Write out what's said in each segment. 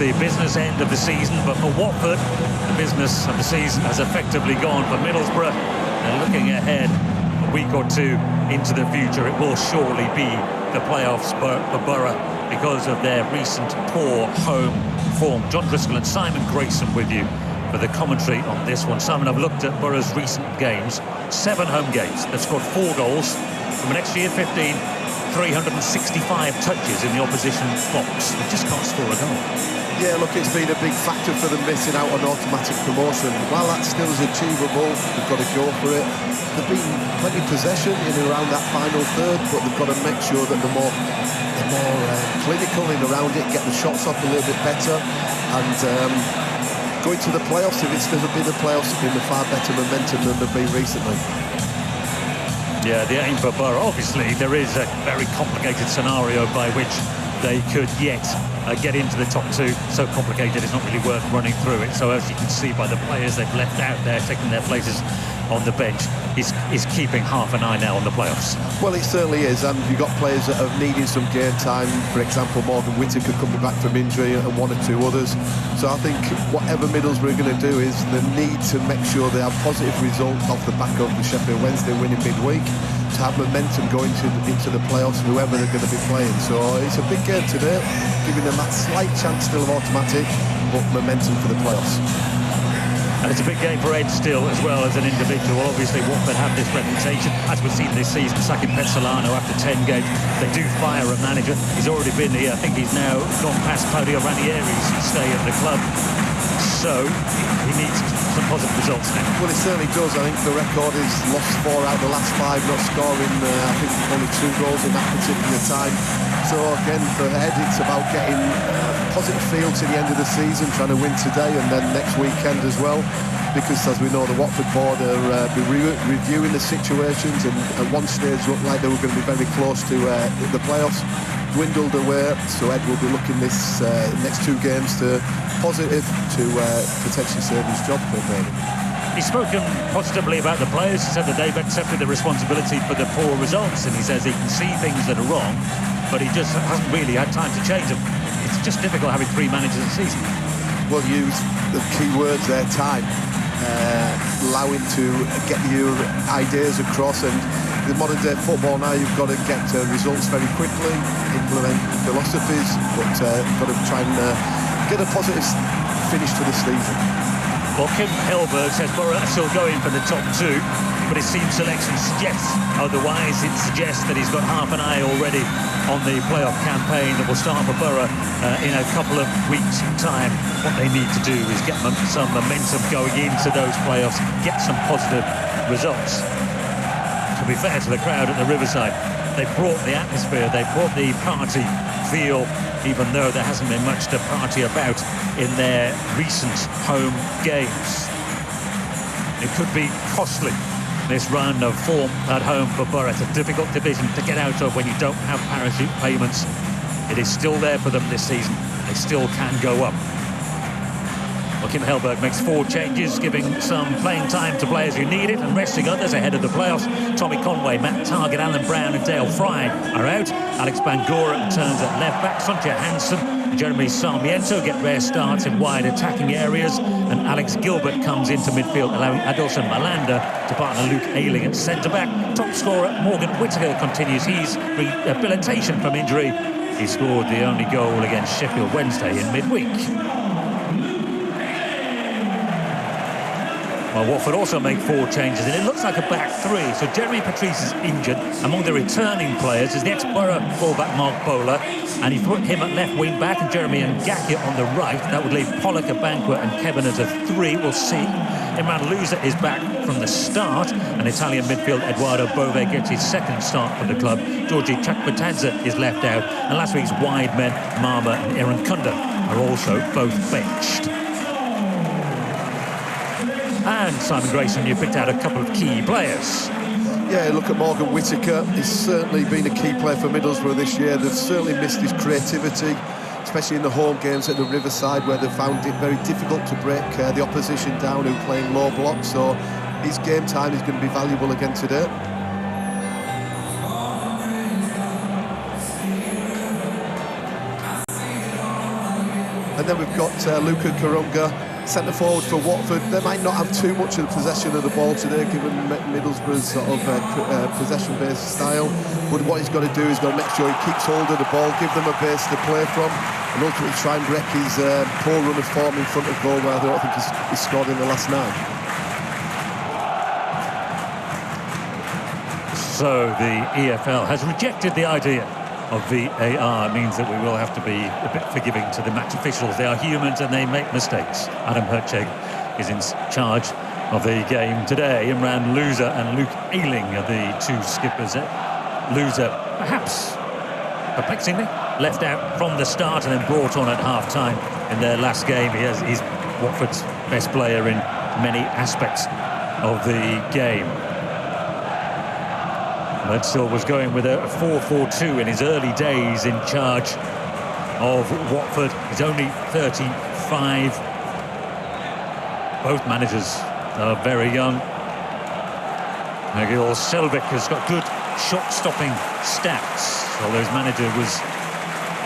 The business end of the season, but for Watford, the business of the season has effectively gone. For Middlesbrough, and looking ahead a week or two into the future, it will surely be the playoffs for Borough because of their recent poor home form. John Driscoll and Simon Grayson with you for the commentary on this one. Simon, I've looked at Borough's recent games, 7 home games. They've scored 4 goals from an XG of 15, 365 touches in the opposition box. They just can't score a goal. Yeah, look, it's been a big factor for them missing out on automatic promotion. While that still is achievable, they've got to go for it. There've been plenty of possession in and around that final third, but they've got to make sure that they're more clinical in around it, get the shots off a little bit better, and going to the playoffs, if it's going to be the playoffs, it's been a far better momentum than they've been recently. Yeah, the aim for Borough, obviously, there is a very complicated scenario by which they could yet get into the top 2. So complicated, it's not really worth running through it. So as you can see by the players they've left out there, taking their places on the bench, is keeping half an eye now on the playoffs. Well, it certainly is, and you've got players that are needing some game time. For example, Morgan Whittaker coming back from injury and 1 or 2 others. So I think whatever Middlesbrough are going to do is they need to make sure they have positive results off the back of the Sheffield Wednesday winning midweek to have momentum going into the playoffs, whoever they're going to be playing. So it's a big game today, giving them that slight chance still of automatic, but momentum for the playoffs. And it's a big game for Ed still, as well as an individual. Obviously, Watford have this reputation, as we've seen this season, sacking Petzolano after 10 games. They do fire a manager. He's already been here. I think he's now gone past Claudio Ranieri's stay at the club. So he needs some positive results now. Well, it certainly does. I think the record is lost 4 out of the last 5, not scoring, I think, only 2 goals in that particular time. So again, for Ed, it's about getting positive feel to the end of the season, trying to win today and then next weekend as well. Because, as we know, the Watford board are reviewing the situations, and at one stage looked like they were going to be very close to the playoffs. Dwindled away, so Ed will be looking this next 2 games to positive to potentially save his job for him. He's spoken positively about the players. He said that they've accepted the responsibility for the poor results, and he says he can see things that are wrong, but he just hasn't really had time to change them. It's just difficult having 3 managers a season. Well, use the key words there, time. Allowing to get your ideas across, and the modern day football now, you've got to get results very quickly, implement philosophies, but got to try and get a positive finish to the season. Well, Kim Helberg says Borough are still going for the top 2, but his team selection suggests otherwise. It suggests that he's got half an eye already on the playoff campaign that will start for Borough in a couple of weeks' time. What they need to do is get some momentum going into those playoffs, get some positive results. To be fair to the crowd at the Riverside, they brought the atmosphere, they brought the party feel, even though there hasn't been much to party about in their recent home games. It could be costly, this run of form at home for Borough. It's a difficult division to get out of when you don't have parachute payments. It is still there for them this season. They still can go up. Well, Kim Helberg makes 4 changes, giving some playing time to players who need it and resting others ahead of the playoffs. Tommy Conway, Matt Targett, Alan Brown and Dale Fry are out. Alex Bangura returns at left back. Sonja Hansen and Jeremy Sarmiento get rare starts in wide attacking areas. And Alex Gilbert comes into midfield, allowing Adolson Malanda to partner Luke Ayling at centre-back. Top scorer Morgan Whittaker continues his rehabilitation from injury. He scored the only goal against Sheffield Wednesday in midweek. Well, Watford also make 4 changes, and it looks like a back 3. So Jeremy Patrice is injured. Among the returning players is the ex-Borough fullback Mark Bowler, and he put him at left wing back and Jeremy Ngaki on the right. That would leave Pollock, Abankwah and Kevin as a 3. We'll see. Imran Louza is back from the start, and Italian midfield Eduardo Bove gets his 2nd start for the club. Georgi Chakbatadze is left out, and last week's wide men Marma and Aaron Kunda are also both benched. And Simon Grayson, you picked out a couple of key players. Yeah, look at Morgan Whittaker. He's certainly been a key player for Middlesbrough this year. They've certainly missed his creativity, especially in the home games at the Riverside, where they found it very difficult to break the opposition down who playing low blocks. So his game time is going to be valuable again today. And then we've got Luca Karunga, centre forward for Watford. They might not have too much of the possession of the ball today, given Middlesbrough's sort of possession-based style. But what he's got to do is got to make sure he keeps hold of the ball, give them a base to play from, and ultimately try and break his poor run of form in front of goal, where I don't think he's scored in the last 9. So the EFL has rejected the idea of VAR. It means that we will have to be a bit forgiving to the match officials. They are humans and they make mistakes. Adam Hertzeg is in charge of the game today. Imran Louza and Luke Ayling are the 2 skippers. Louza, perhaps perplexingly, left out from the start and then brought on at half-time in their last game. He's Watford's best player in many aspects of the game. Ledsell was going with a 4-4-2 in his early days in charge of Watford. He's only 35. Both managers are very young. Nagil Selvik has got good shot-stopping stats, although his manager was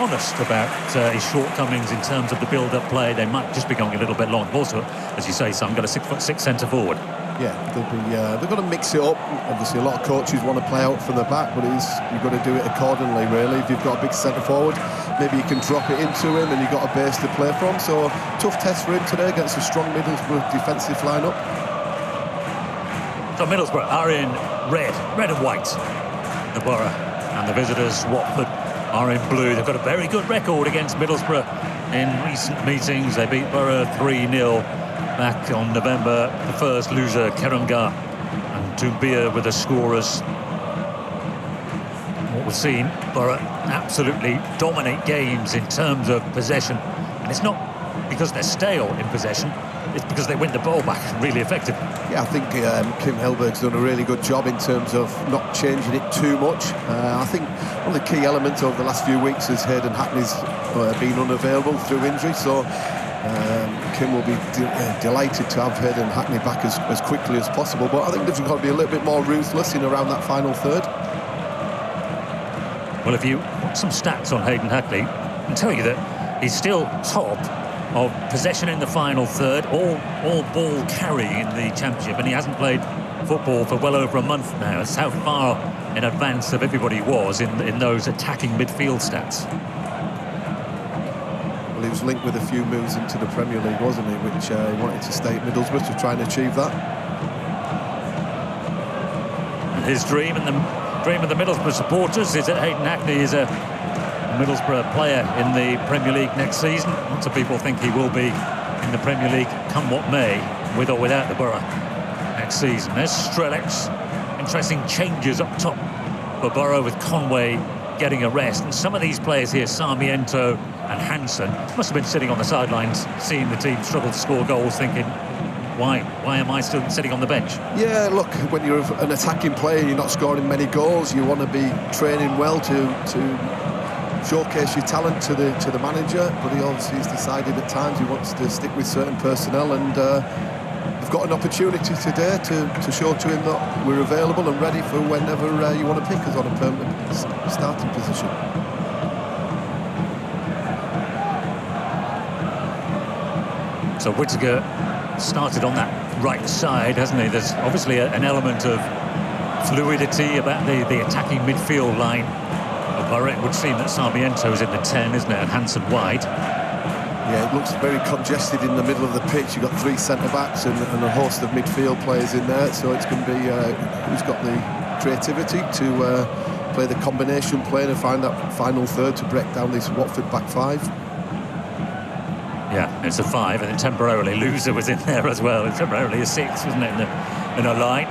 honest about his shortcomings in terms of the build-up play. They might just be going a little bit long. Also, as you say, Sam, got a 6'6" centre-forward. Yeah, they've got to mix it up. Obviously, a lot of coaches want to play out from the back, but you've got to do it accordingly, really. If you've got a big centre-forward, maybe you can drop it into him and you've got a base to play from. So, tough test for him today against a strong Middlesbrough defensive line-up. So Middlesbrough are in red and white. The Borough and the visitors, Watford, are in blue. They've got a very good record against Middlesbrough in recent meetings. They beat Borough 3-0 back on November the 1st. Loser Karunga and Doumbia were the scorers. What we've seen, Borough absolutely dominate games in terms of possession. And it's not because they're stale in possession, it's because they win the ball back really effectively. Yeah, I think Kim Hellberg's done a really good job in terms of not changing it too much. I think one of the key elements over the last few weeks is Hayden Hackney's been unavailable through injury, so Kim will be delighted to have Hayden Hackney back as quickly as possible. But I think they've got to be a little bit more ruthless in around that final third. Well, if you want some stats on Hayden Hackney, I can tell you that he's still top of possession in the final third, all ball carrying in the Championship, and he hasn't played football for well over a month now. That's how far in advance of everybody was in those attacking midfield stats. Well, he was linked with a few moves into the Premier League, wasn't he, which he wanted to stay at Middlesbrough to try and achieve that. And his dream and the dream of the Middlesbrough supporters is that Hayden Hackney is a Middlesbrough player in the Premier League next season. Lots of people think he will be in the Premier League come what may, with or without the Borough next season. There's Strelec. Interesting changes up top for Borough, with Conway getting a rest. And some of these players here, Sarmiento and Hansen, must have been sitting on the sidelines seeing the team struggle to score goals, thinking, why am I still sitting on the bench? Yeah, look, when you're an attacking player, you're not scoring many goals, you want to be training well to showcase your talent to the manager, but he obviously has decided at times he wants to stick with certain personnel, and we've got an opportunity today to show to him that we're available and ready for whenever you want to pick us on a permanent starting position. So Whittaker started on that right side, hasn't he? There's obviously an element of fluidity about the attacking midfield line. It would seem that Sarmiento's in the 10, isn't it, and Hansen wide. Yeah, it looks very congested in the middle of the pitch. You've got 3 centre-backs and a host of midfield players in there, so it's going to be who's got the creativity to play the combination play and find that final third to break down this Watford back 5. Yeah, it's a 5, and then temporarily Loser was in there as well. It's temporarily a 6, wasn't it, in a line.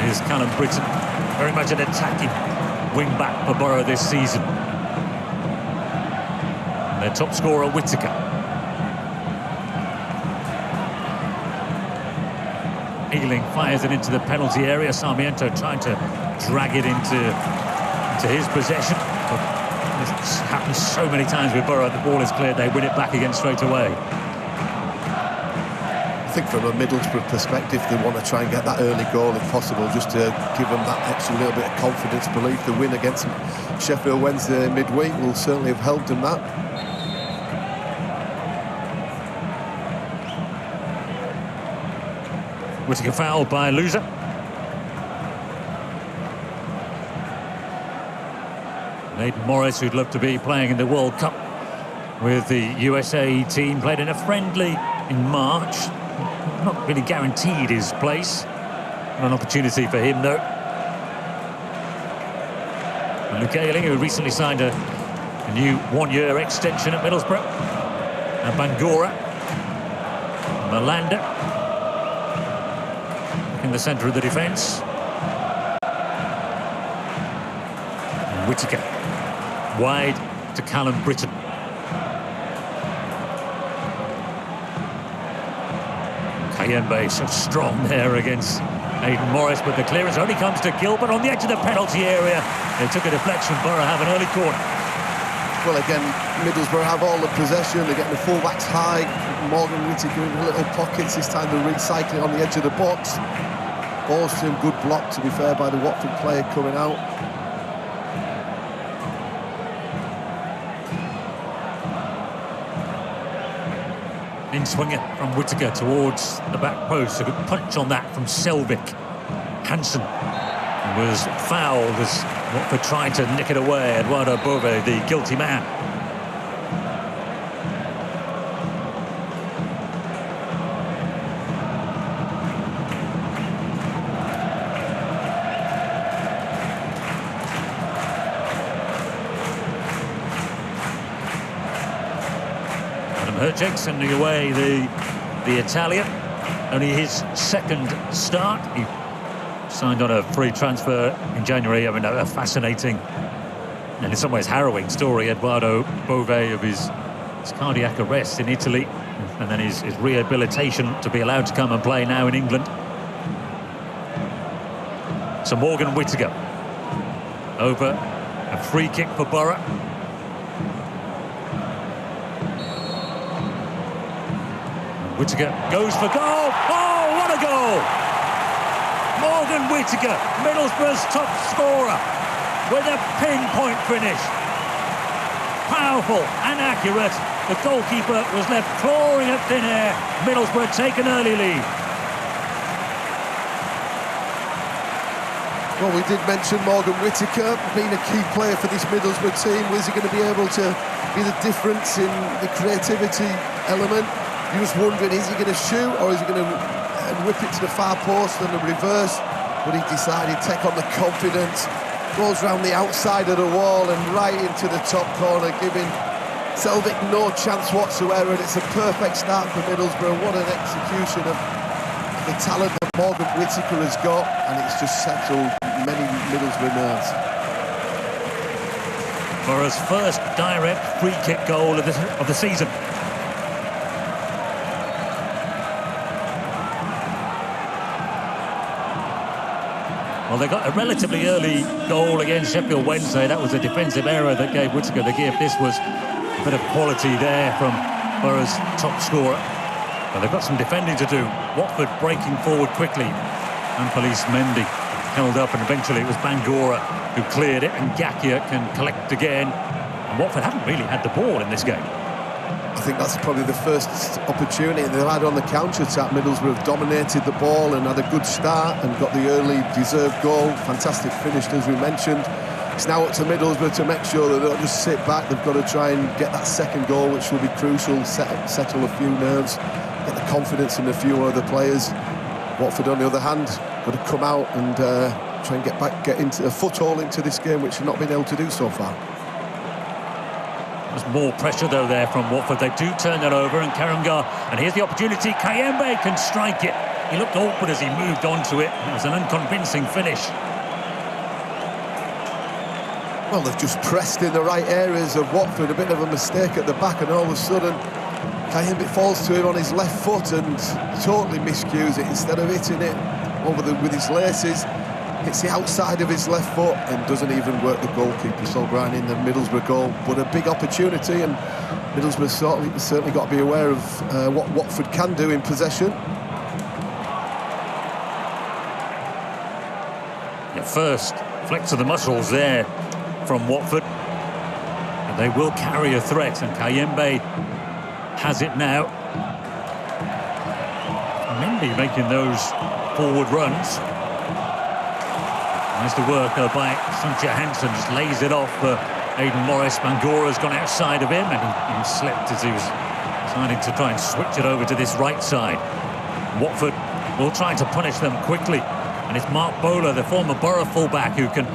Here's Callum Britton, very much an attacking wing-back for Borough this season. And their top scorer, Whittaker. Ayling fires it into the penalty area. Sarmiento trying to drag it into his possession. But this happens so many times with Borough. The ball is cleared, they win it back again straight away. think from a Middlesbrough perspective, they want to try and get that early goal if possible, just to give them that extra little bit of confidence, belief. The win against Sheffield Wednesday midweek will certainly have helped them that. Whittaker fouled by Loser. Nathan Morris, who'd love to be playing in the World Cup with the USA team, played in a friendly in March. Not really guaranteed his place. An opportunity for him, though. And Luke Ayling, who recently signed a new one-year extension at Middlesbrough. And Bangura. Malanda. In the centre of the defence. And Whittaker. Wide to Callum Britton. Kayembe so strong there against Aidan Morris, but the clearance only comes to Gilbert on the edge of the penalty area. They took a deflection. Borough have an early corner. Well, again, Middlesbrough have all the possession. They're getting the full-backs high. Morgan Whittaker in little pockets. This time they're recycling on the edge of the box. Ball's to him, good block, to be fair, by the Watford player coming out. In-swinger from Whittaker towards the back post. A good punch on that from Selvik. Hansen was fouled as Watford tried to nick it away. Eduardo Bove, the guilty man. Herjek sending away the Italian. Only his second start. He signed on a free transfer in January. I mean, a fascinating and in some ways harrowing story, Eduardo Bove, of his cardiac arrest in Italy and then his rehabilitation to be allowed to come and play now in England. So Morgan Whittaker over a free kick for Borough. Whittaker goes for goal. Oh, what a goal! Morgan Whittaker, Middlesbrough's top scorer, with a pinpoint finish. Powerful and accurate. The goalkeeper was left clawing at thin air. Middlesbrough take an early lead. Well, we did mention Morgan Whittaker being a key player for this Middlesbrough team. Was he going to be able to be the difference in the creativity element? You was wondering, is he going to shoot or is he going to whip it to the far post and the reverse? But he decided to take on the confidence, goes round the outside of the wall and right into the top corner, giving Selvik no chance whatsoever. And it's a perfect start for Middlesbrough. What an execution of the talent that Morgan Whittaker has got, and it's just settled many Middlesbrough nerves. Borough's first direct free kick goal of the season. Well, they got a relatively early goal against Sheffield Wednesday. That was a defensive error that gave Whittaker the gift. This was a bit of quality there from Borough's top scorer. But they've got some defending to do. Watford breaking forward quickly. And Police Mendy held up, and eventually it was Bangura who cleared it, and Gakia can collect again. And Watford haven't really had the ball in this game. I think that's probably the first opportunity they've had on the counter-attack. Middlesbrough have dominated the ball and had a good start and got the early deserved goal. Fantastic finish, as we mentioned. It's now up to Middlesbrough to make sure that they don't just sit back. They've got to try and get that second goal, which will be crucial, settle a few nerves, get the confidence in a few other players. Watford, on the other hand, got to come out and try and get into a foothold into this game, which they've not been able to do so far. There's more pressure, though, there from Watford. They do turn it over, and Karamgar, and here's the opportunity. Kayembe can strike it. He looked awkward as he moved onto it. It was an unconvincing finish. Well, they've just pressed in the right areas of Watford. A bit of a mistake at the back, and all of a sudden, Kayembe falls to him on his left foot and totally miscues it. Instead of hitting it with his laces, hits the outside of his left foot and doesn't even work the goalkeeper. So grinding the Middlesbrough goal, but a big opportunity, and Middlesbrough certainly got to be aware of what Watford can do in possession. Great first flex of the muscles there from Watford. And they will carry a threat, and Kayembe has it now. Mendy making those forward runs. Nice to work by Sancha Hansen, just lays it off for Aidan Morris. Bangora's gone outside of him, and he slipped as he was deciding to try and switch it over to this right side. Watford will try to punish them quickly, and it's Mark Bowler, the former Borough fullback, who can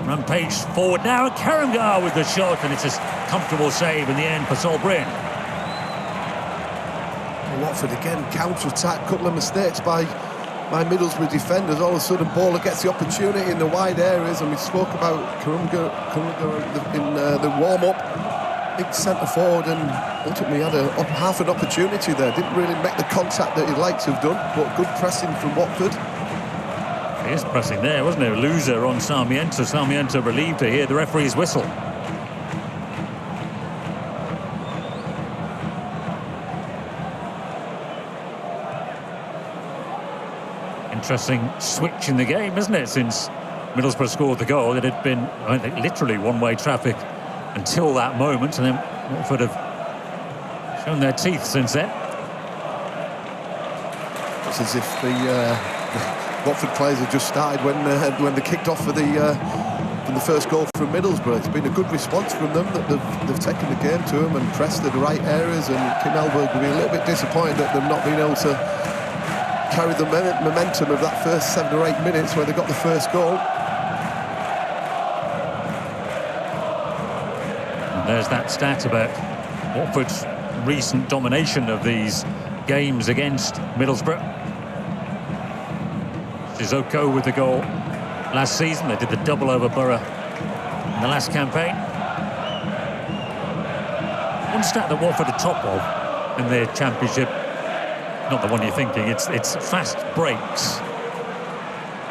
run page forward now. And Karamgar with the shot, and it's a comfortable save in the end for Sol Bryn. Watford again, counter-attack, couple of mistakes by Middlesbrough defenders. All of a sudden, Bowler gets the opportunity in the wide areas, and we spoke about Karamgar in the warm-up. Big centre forward, and ultimately had half an opportunity there. Didn't really make the contact that he'd like to have done, but good pressing from Watford. He is pressing there, wasn't it? A loser on Sarmiento. Sarmiento relieved to hear the referee's whistle. Interesting switch in the game, isn't it? Since Middlesbrough scored the goal, it had been, I think, literally one-way traffic until that moment, and then Watford have shown their teeth since then. It's as if the Watford players had just started when they kicked off for the first goal from Middlesbrough. It's been a good response from them, that they've taken the game to them and pressed at the right areas, and Kim Elberg will be a little bit disappointed that they've not been able to carry the momentum of that first 7 or 8 minutes where they got the first goal. And there's that stat about Watford's recent domination of these games against Middlesbrough. Sissoko with the goal last season. They did the double over Borough in the last campaign. One stat that Watford are top of in their championship, not the one you're thinking, it's fast breaks.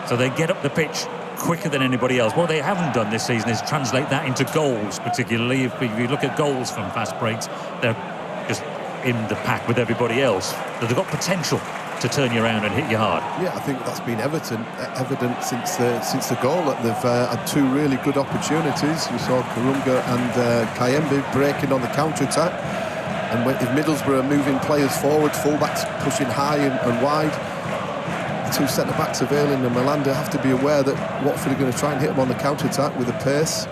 So they get up the pitch quicker than anybody else. What they haven't done this season is translate that into goals, particularly if you look at goals from fast breaks. They're just in the pack with everybody else. So they've got potential to turn you around and hit you hard. Yeah, I think that's been evident since the goal, that they've had 2 really good opportunities. We saw Karamgar and Kayembe breaking on the counter-attack. And if Middlesbrough are moving players forward, full-backs pushing high and wide, the 2 centre-backs of Ayling and Malanda have to be aware that Watford are going to try and hit them on the counter-attack with the pace.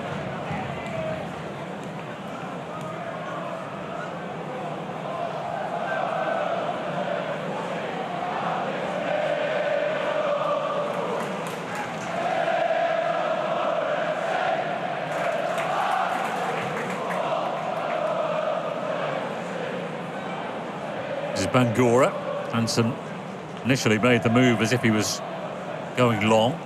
This is Bangora. Hansen initially made the move as if he was going long.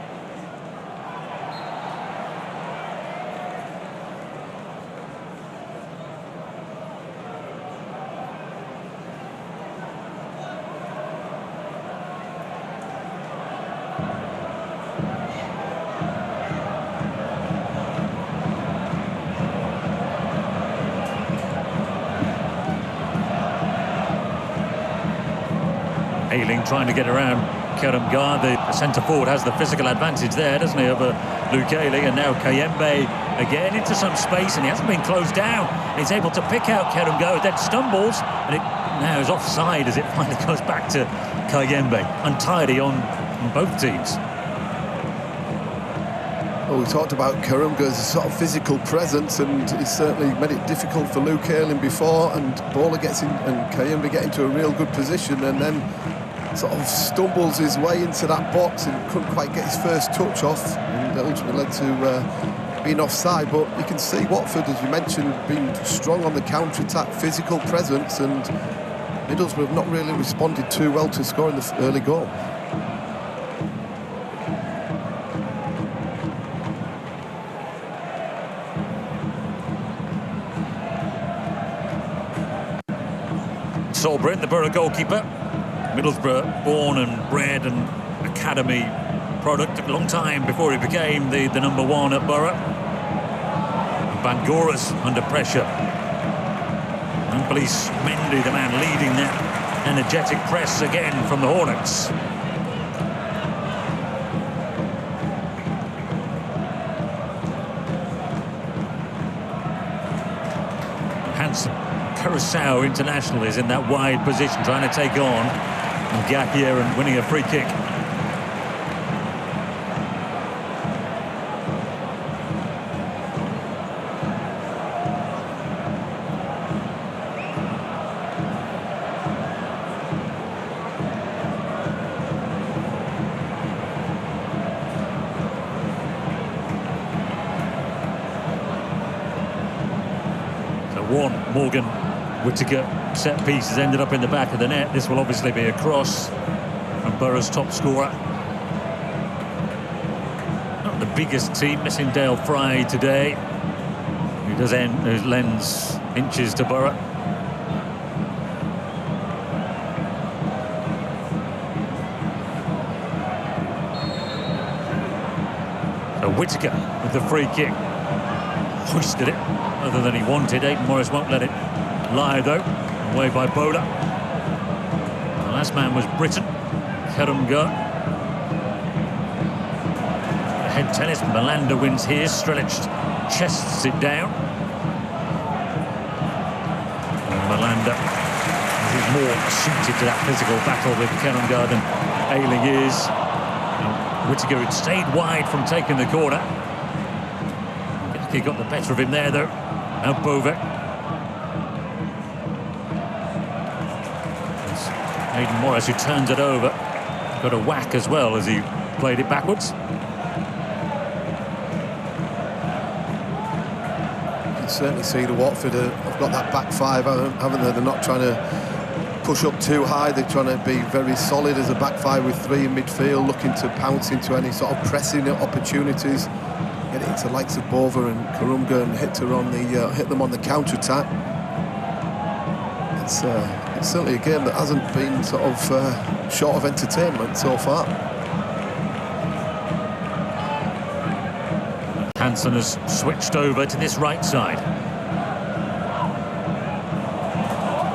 Ayling trying to get around Karamgar. The centre-forward has the physical advantage there, doesn't he, over Luke Ayling. And now Kayembe again into some space, and he hasn't been closed down. He's able to pick out Karamgar, then stumbles, and it now is offside as it finally goes back to Kayembe. Untidy on both teams. Well, we talked about Karamgar's sort of physical presence, and it's certainly made it difficult for Luke Ayling before, and Bowler gets in and Kayembe get into a real good position, and then sort of stumbles his way into that box and couldn't quite get his first touch off, and ultimately led to being offside. But you can see Watford, as you mentioned, being strong on the counter-attack, physical presence, and Middlesbrough have not really responded too well to scoring the early goal. Sol Bryn, the Borough goalkeeper. Middlesbrough, born and bred and academy product. Took a long time before he became the number 1 at Borough. And Bangora's under pressure. And Police Mendy, the man leading that energetic press again from the Hornets. Curacao international is in that wide position, trying to take on Ngakia and winning a free kick. Morgan Whittaker set piece has ended up in the back of the net. This will obviously be a cross from Borough's top scorer. Not the biggest team, missing Dale Fry today, who lends inches to Borough. So Whittaker with the free kick. Hoisted it other than he wanted. Aidan Morris won't let it lie though. Away by Bowler. The last man was Britain, Kerumgar. Head tennis, Malanda wins here. Strelic chests it down. And Malanda is more suited to that physical battle with Kerumgar than Ayling is. And Whittaker had stayed wide from taking the corner. He got the better of him there, though. Now Bovek. It's Aidan Morris who turns it over. Got a whack as well as he played it backwards. You can certainly see the Watford have got that back five, haven't they? They're not trying to push up too high. They're trying to be very solid as a back five with three in midfield, looking to pounce into any sort of pressing opportunities. Get it into the likes of Bova and Kerumgar and hit them on the counter attack. It's certainly a game that hasn't been sort of short of entertainment so far. Hansen has switched over to this right side.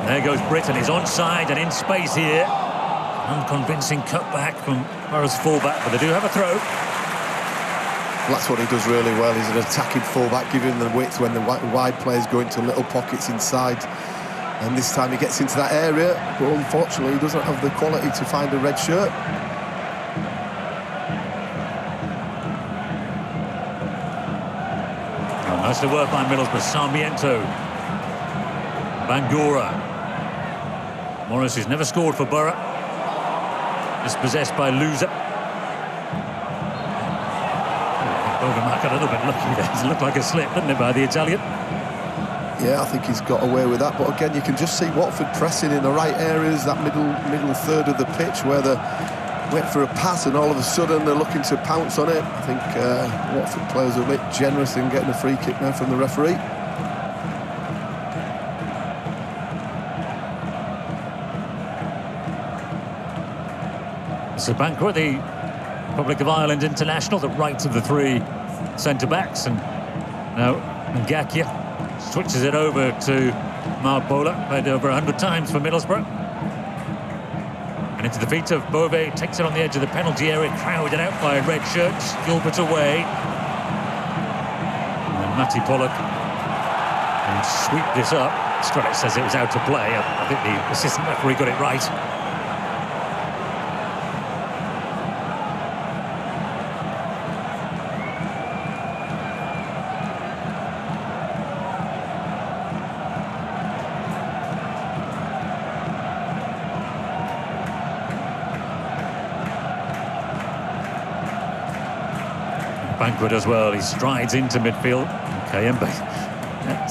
There goes Britton. He's onside and in space here. Unconvincing cutback from Borough's fullback, but they do have a throw. That's what he does really well. He's an attacking fullback, giving him the width when the wide players go into little pockets inside. And this time he gets into that area, but unfortunately he doesn't have the quality to find a red shirt. Oh, nicely worked by Middlesbrough. Sarmiento. Bangura. Morris, who's never scored for Borough. Dispossessed by Loser. Overmark got a little bit lucky there. It looked like a slip, didn't it, by the Italian? Yeah, I think he's got away with that. But again, you can just see Watford pressing in the right areas, that middle third of the pitch where they went for a pass and all of a sudden they're looking to pounce on it. I think Watford players are a bit generous in getting a free kick now from the referee. It's a banquet, the Republic of Ireland international, the right of the three centre-backs, and now Ngakia switches it over to Mark Bowler, played over 100 times for Middlesbrough. And into the feet of Bove, takes it on the edge of the penalty area, crowded out by red shirts. Gilbert away. And then Matty Pollock can sweep this up. Strelic says it was out of play. I think the assistant referee got it right. Banquet as well, he strides into midfield. Kayembe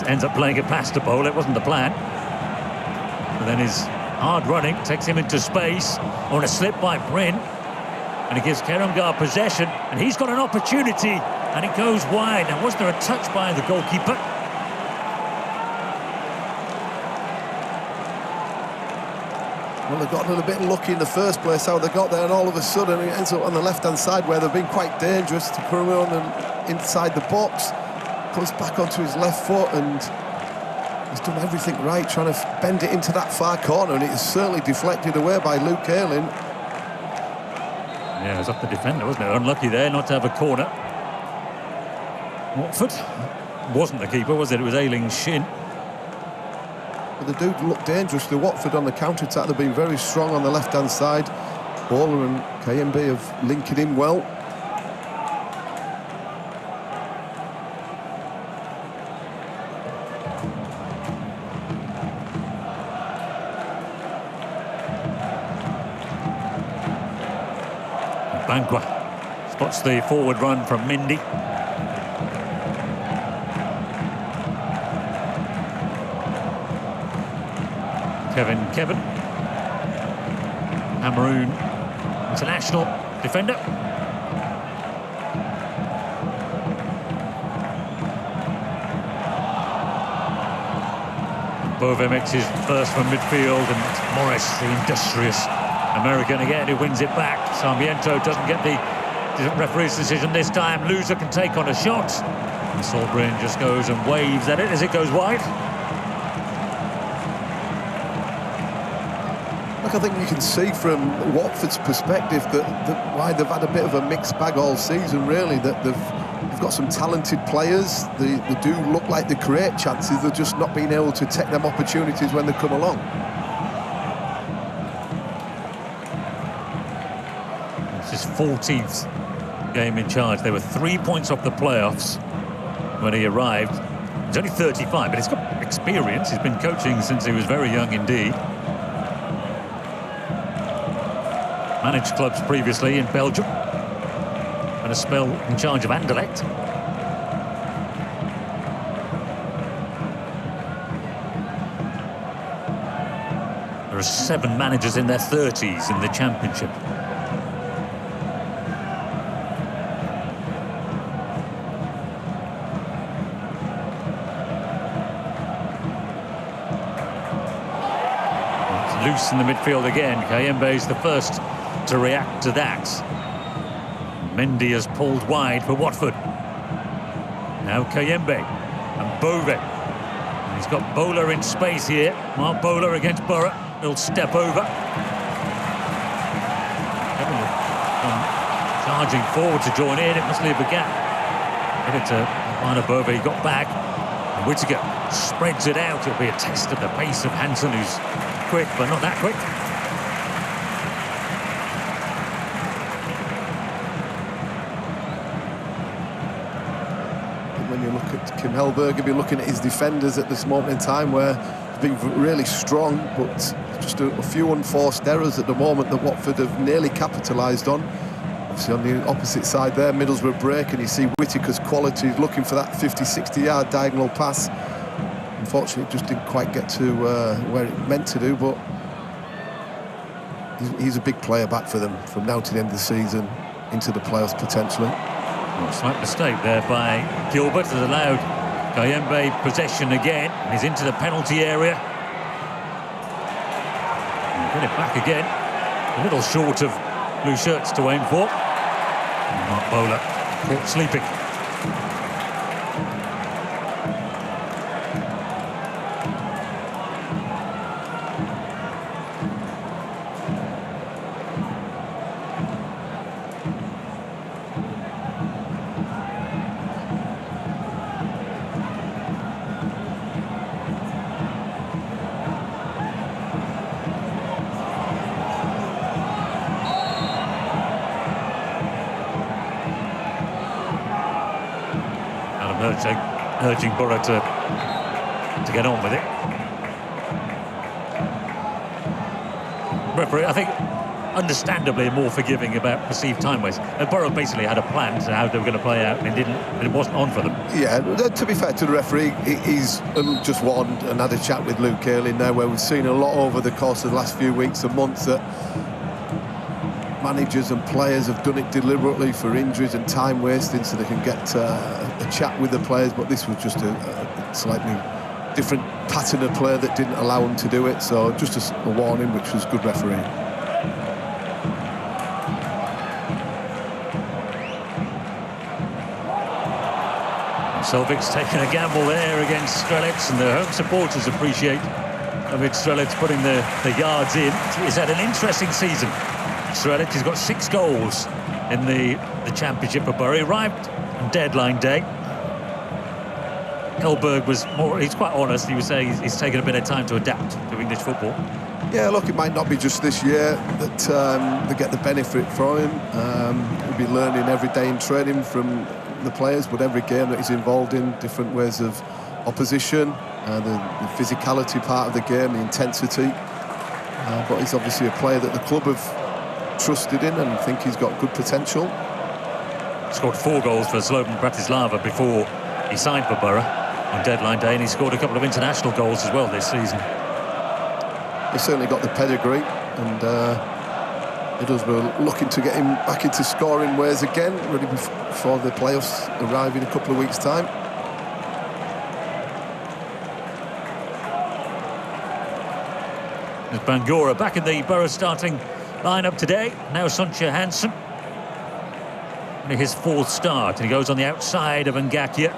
ends up playing it past the ball. It wasn't the plan. And then his hard running takes him into space on a slip by Bryn. And it gives Kerumgar possession. And he's got an opportunity. And it goes wide. Now, was there a touch by the goalkeeper? Well, they got a little bit lucky in the first place, how they got there, and all of a sudden it ends up on the left-hand side where they've been quite dangerous to come on and inside the box. Comes back onto his left foot and he's done everything right, trying to bend it into that far corner, and it is certainly deflected away by Luke Ayling. Yeah, it was off the defender, wasn't it? Unlucky there not to have a corner. Watford wasn't the keeper, was it? It was Ayling's shin. But the dude looked dangerous. The Watford on the counter-attack, they've been very strong on the left-hand side. Bowler and KMB have linked it in well. Bangwa spots the forward run from Mindy. Kevin. Cameroon international defender. Bove makes his first from midfield, and Morris, the industrious American again, who wins it back. Sarmiento doesn't get the referee's decision this time. Loser can take on a shot. And Solbrin just goes and waves at it as it goes wide. Look, I think you can see from Watford's perspective that why they've had a bit of a mixed bag all season, really, that they've got some talented players. They do look like they create chances. They're just not being able to take them opportunities when they come along. It's his 14th game in charge. They were 3 points off the playoffs when he arrived. He's only 35, but he's got experience. He's been coaching since he was very young indeed. Managed clubs previously in Belgium and a spell in charge of Anderlecht. There are 7 managers in their 30s in the Championship. It's loose in the midfield again. Kayembe's the first to react to that. Mendy has pulled wide for Watford. Now Kayembe and Bove. And he's got Bowler in space here. Mark Bowler against Borough. He'll step over. Charging forward to join in. It must leave a gap. Give it to Mark Bove. He got back. And Whittaker spreads it out. It'll be a test of the pace of Hansen, who's quick, but not that quick. When you look at Kim Hellberg, if you're looking at his defenders at this moment in time, where they've been really strong, but just a few unforced errors at the moment that Watford have nearly capitalised on. Obviously on the opposite side there, Middlesbrough break, and you see Whittaker's quality looking for that 50-60 yard diagonal pass. Unfortunately, it just didn't quite get to where it meant to do, but he's a big player back for them from now to the end of the season, into the playoffs potentially. Slight mistake there by Gilbert, has allowed Kayembe possession again. He's into the penalty area. Get it back again. A little short of blue shirts to aim for. And Mark Bowler caught sleeping. Urging Borough to get on with it. Referee, I think, understandably more forgiving about perceived time waste. Borough basically had a plan to how they were going to play out, and it wasn't on for them. Yeah, to be fair to the referee, he's just warned and had a chat with Luke Ayling there, where we've seen a lot over the course of the last few weeks and months that managers and players have done it deliberately for injuries and time wasting so they can get a chat with the players, but this was just a slightly different pattern of play that didn't allow them to do it, so just a warning, which was good refereeing. Selvic's taken a gamble there against Strelec, and the home supporters appreciate David Strelec putting the yards in. He's had an interesting season. Strelec has got 6 goals in the Championship for Borough. He arrived on deadline day. Hellberg was more, he's quite honest, he was saying he's taken a bit of time to adapt to English football. Yeah, look, it might not be just this year that they get the benefit from him. He'll be learning every day in training from the players, but every game that he's involved in, different ways of opposition, the physicality part of the game, the intensity. But he's obviously a player that the club have trusted in and think he's got good potential. Scored 4 goals for Slovan Bratislava before he signed for Borough on deadline day, and he scored a couple of international goals as well this season. He's certainly got the pedigree, and Middlesbrough looking to get him back into scoring ways again, ready before the playoffs arrive in a couple of weeks' time. There's Bangura back in the Borough starting lineup today. Now Soncha Hansen. Only his 4th start, and he goes on the outside of Ngakia.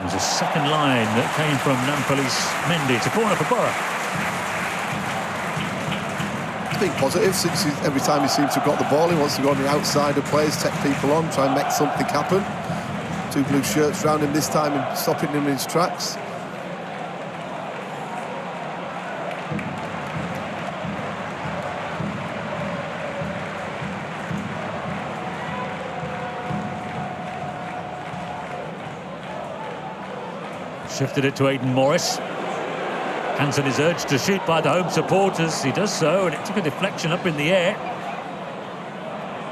There's a second line that came from Nampalys Mendy. It's a corner for Borough. It's been positive since every time he seems to have got the ball, he wants to go on the outside of players, take people on, try and make something happen. 2 blue shirts round him this time and stopping him in his tracks. Shifted it to Aidan Morris. Hansen is urged to shoot by the home supporters. He does so, and it took a deflection up in the air.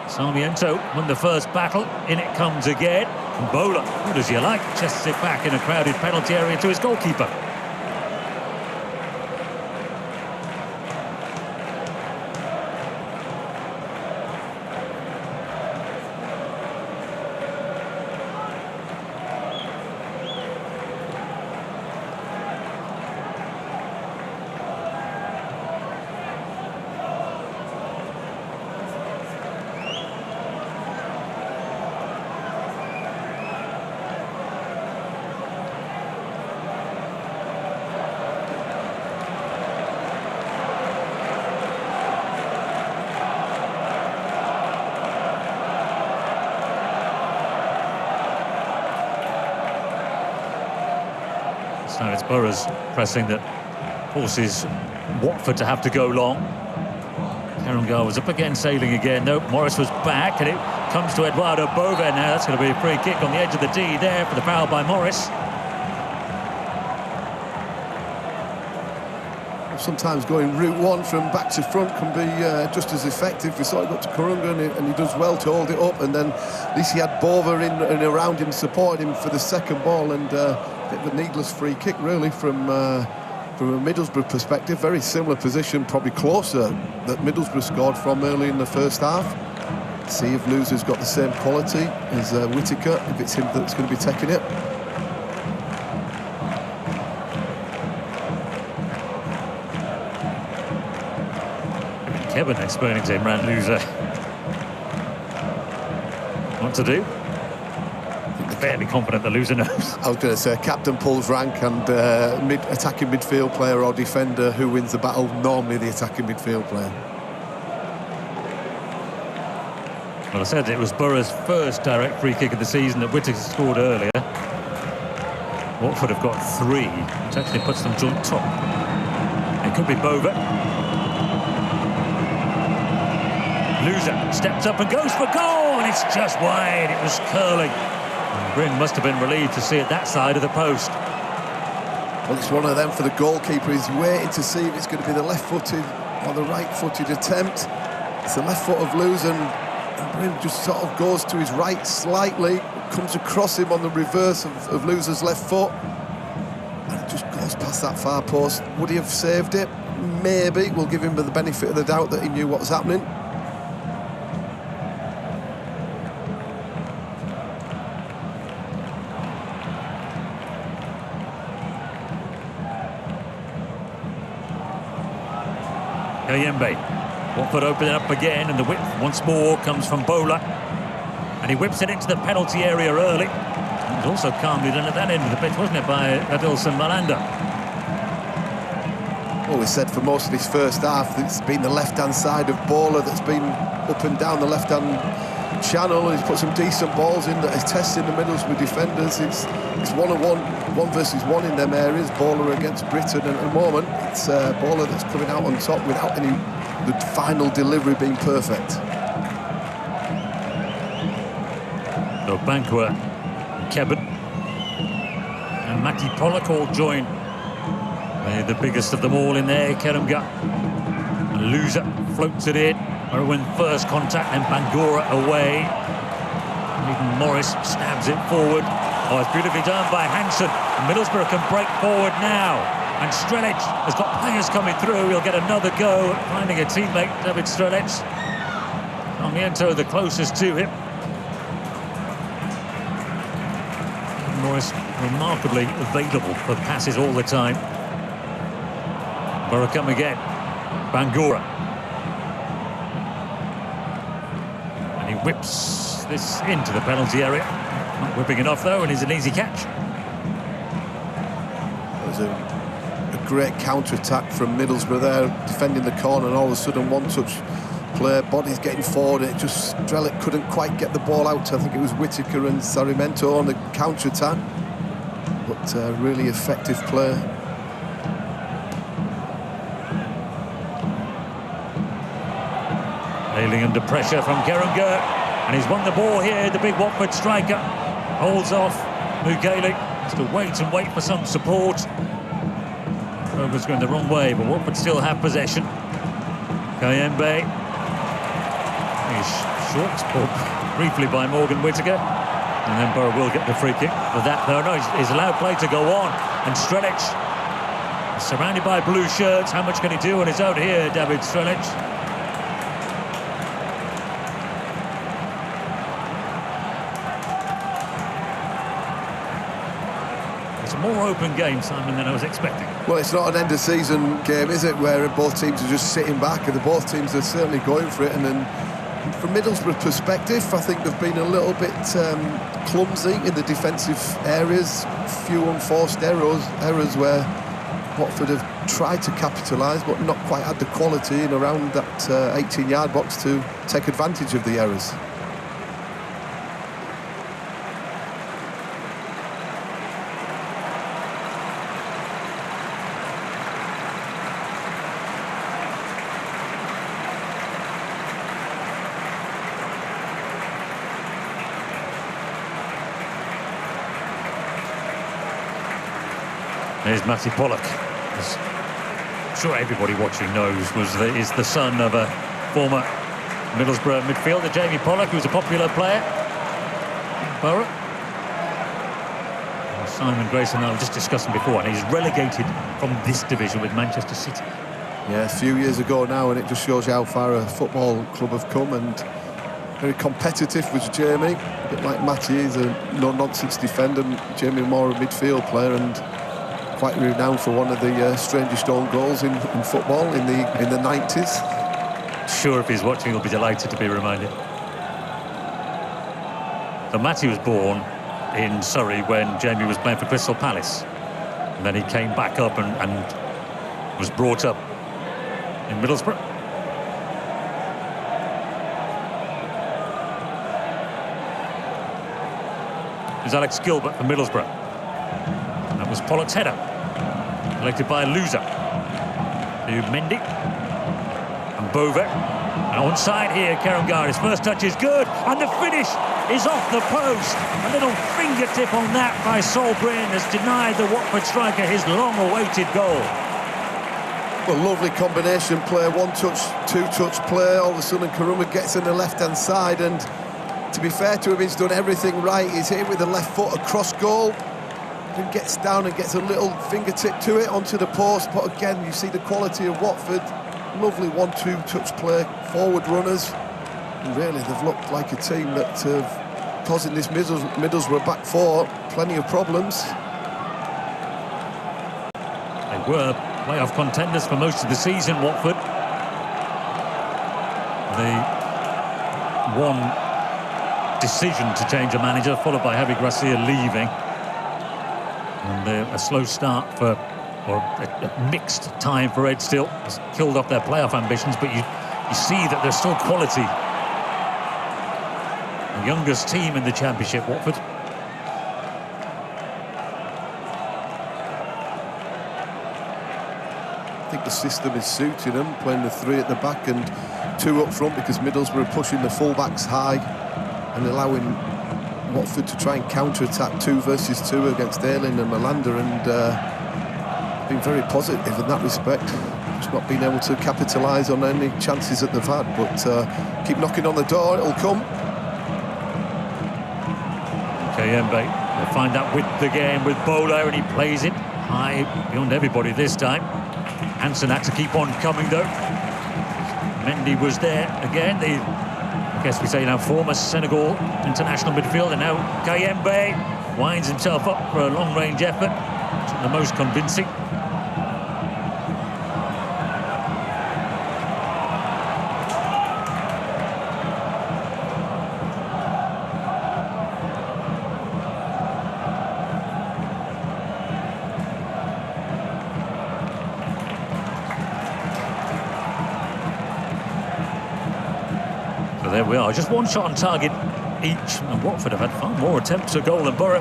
Sarmiento won the first battle. In it comes again. And Bowler, good as you like, chests it back in a crowded penalty area to his goalkeeper. So it's Borough's pressing that forces Watford to have to go long. Karangar was up again, sailing again. No, Morris was back, and it comes to Eduardo Bove. Now that's going to be a free kick on the edge of the D there for the foul by Morris. Sometimes going route 1 from back to front can be just as effective. We saw it got to Karangar, and he does well to hold it up, and then at least he had Bove in and around him, supporting him for the second ball, and a bit of a needless free kick really from a Middlesbrough perspective. Very similar position, probably closer, that Middlesbrough scored from early in the first half. See if Loser's got the same quality as Whittaker, if it's him that's going to be taking it. Kevin explaining to Imran Loser what to do. Fairly confident the Loser knows. I was going to say, captain pulls rank, and attacking midfield player or defender who wins the battle, normally the attacking midfield player. Well, I said it was Borough's first direct free kick of the season that Whittaker scored earlier. Watford have got 3, which actually puts them joint top. It could be Bove. Loser steps up and goes for goal, and it's just wide. It was curling. And Bryn must have been relieved to see it that side of the post. Well, it's one of them for the goalkeeper. He's waiting to see if it's going to be the left-footed or the right-footed attempt. It's the left foot of Loser, and Bryn just sort of goes to his right slightly, comes across him on the reverse of Loser's left foot, and it just goes past that far post. Would he have saved it? Maybe. We'll give him the benefit of the doubt that he knew what was happening. Kayembe. Watford opening up again, and the width once more comes from Bowler. And he whips it into the penalty area early. It was also calmly done at that end of the pitch, wasn't it, by Adilson Malanda? Well, we said for most of this first half, it's been the left-hand side of Bowler that's been up and down the left-hand channel, and he's put some decent balls in that is testing the Middlesbrough defenders. It's one-on-one, 1-versus-1 in them areas. Bowler against Britain, and at the moment it's Bowler that's coming out on top without the final delivery being perfect. So Banquer, Kevin and Matty Pollock all join the biggest of them all in there, Keremgat. Loser floats it in. When first contact, and Bangura away. Even Morris stabs it forward. Oh, it's beautifully done by Hansen. Middlesbrough can break forward now. And Strelic has got players coming through. He'll get another go at finding a teammate, David Strelic. Sarmiento the closest to him. Morris remarkably available for passes all the time. Borough come again. Bangura. And he whips this into the penalty area. Not whipping it off though, and it's an easy catch. There's a great counter-attack from Middlesbrough there, defending the corner, and all of a sudden one-touch play, body's getting forward, it just, Strelic couldn't quite get the ball out. I think it was Whittaker and Sarmiento on the counter-attack, but really effective play. Ailing under pressure from Keremgat, and he's won the ball here. The big Watford striker holds off Mugale. Has to wait and wait for some support. Rover's going the wrong way, but Watford still have possession. Kayembe. He's short pulled briefly by Morgan Whittaker, and then Borough will get the free kick for that. Though no, he's allowed play to go on, and Strelic surrounded by blue shirts. How much can he do on his own here, David Strelic? It's a more open game, Simon, than I was expecting. Well, it's not an end-of-season game, is it, where both teams are just sitting back, and both teams are certainly going for it. And then, from Middlesbrough's perspective, I think they've been a little bit clumsy in the defensive areas. Few unforced errors where Watford have tried to capitalise, but not quite had the quality in around that 18-yard box to take advantage of the errors. There's Matty Pollock. As I'm sure everybody watching knows, is the son of a former Middlesbrough midfielder, Jamie Pollock, who was a popular player. Borough. Simon Grayson and I were just discussing before, and he's relegated from this division with Manchester City. Yeah, a few years ago now, and it just shows you how far a football club have come. And very competitive was Jamie, a bit like Matty. He's a no-nonsense defender. Jamie more a midfield player, and quite renowned for one of the strangest own goals in football in the 90s. Sure, if he's watching, he'll be delighted to be reminded. So Matty was born in Surrey when Jamie was playing for Crystal Palace, and then he came back up and was brought up in Middlesbrough. There's Alex Gilbert for Middlesbrough. That was Pollock's header, collected by Loser. To Mendy and Bovek. And onside here, Keremgat. His first touch is good, and the finish is off the post. A little fingertip on that by Sol Bryn has denied the Watford striker his long-awaited goal. Well, lovely combination play, one-touch, two-touch play. All of a sudden, Karuma gets in the left-hand side, and to be fair to him, he's done everything right. He's hit it with the left foot across goal. He gets down and gets a little fingertip to it onto the post. But again, you see the quality of Watford. Lovely 1-2 touch play, forward runners. And really, they've looked like a team that have causing this Middlesbrough back four plenty of problems. They were playoff contenders for most of the season, Watford. The one decision to change a manager, followed by Javi Gracia leaving. And a slow start or a mixed time for Ed Still. It's killed off their playoff ambitions, but you see that there's still quality The youngest team in the Championship, Watford. I think the system is suiting them, playing the 3 at the back and 2 up front, because Middlesbrough are pushing the full-backs high and allowing Watford to try and counter-attack 2 versus 2 against Ayling and Malanda, and been very positive in that respect. Just not being able to capitalise on any chances that they've had, but keep knocking on the door, it'll come. Kayembe will find that width again with Bolo, and he plays it high beyond everybody this time. Hansen had to keep on coming though. Mendy was there again, I guess we say now former Senegal international midfielder. Now Kayembe winds himself up for a long-range effort. It's the most convincing. There we are, just 1 shot on target each, and Watford have had far more attempts at goal than Borough.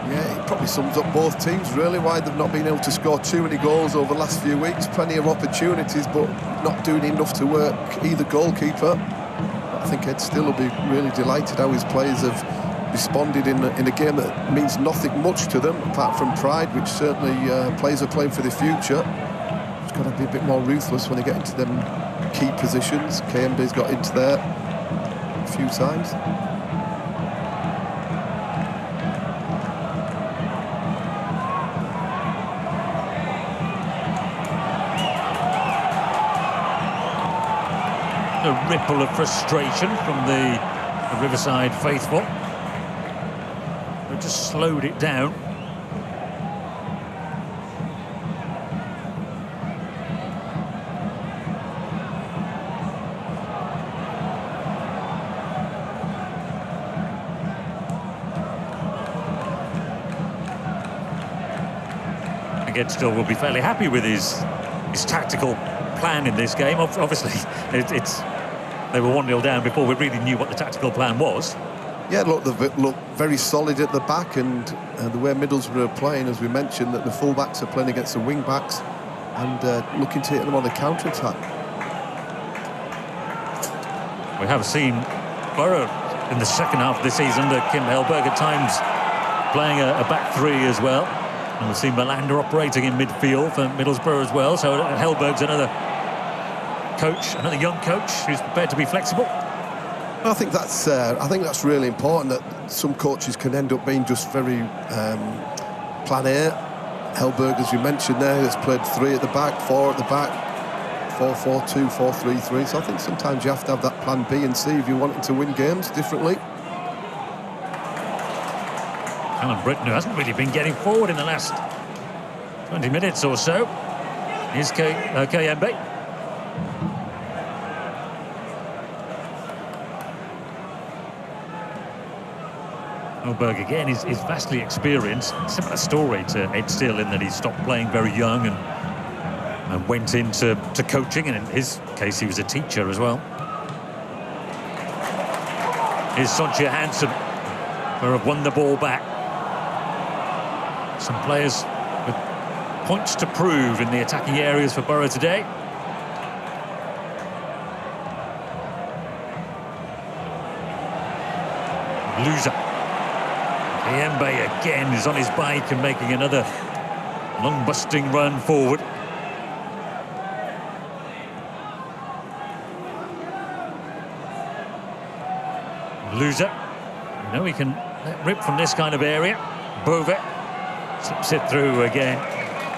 Yeah, it probably sums up both teams really, why they've not been able to score too many goals over the last few weeks. Plenty of opportunities, but not doing enough to work either goalkeeper. I think Ed Still will be really delighted how his players have responded in a game that means nothing much to them, apart from pride, which certainly players are playing for the future. Got to be a bit more ruthless when they get into them key positions. KMB's got into there a few times. A ripple of frustration from the Riverside faithful. They just slowed it down. Still will be fairly happy with his tactical plan in this game. Obviously, they were 1-0 down before we really knew what the tactical plan was. Yeah, look, they look very solid at the back, and the way Middlesbrough are playing, as we mentioned, that the full-backs are playing against the wing-backs and looking to hit them on the counter-attack. We have seen Borough in the second half of the season under Kim Hellberg at times playing a back 3 as well. And we've seen Malanda operating in midfield for Middlesbrough as well. So Hellberg's another coach, another young coach who's prepared to be flexible. I think that's really important, that some coaches can end up being just very plan A. Hellberg, as you mentioned there, has played 3 at the back, 4 at the back, 4-4-2, 4-3-3. So I think sometimes you have to have that plan B and C if you're wanting to win games differently. Alan Britton, who hasn't really been getting forward in the last 20 minutes or so. Here's Kayembe. Hellberg again is vastly experienced. Similar story to Ed Still in that he stopped playing very young and went into coaching, and in his case he was a teacher as well. Here's Sonja Hansen, who have won the ball back. Some players with points to prove in the attacking areas for Borough today. Loser. Kayembe again is on his bike and making another long-busting run forward. Loser. You know he can let rip from this kind of area. Bove slips it through again.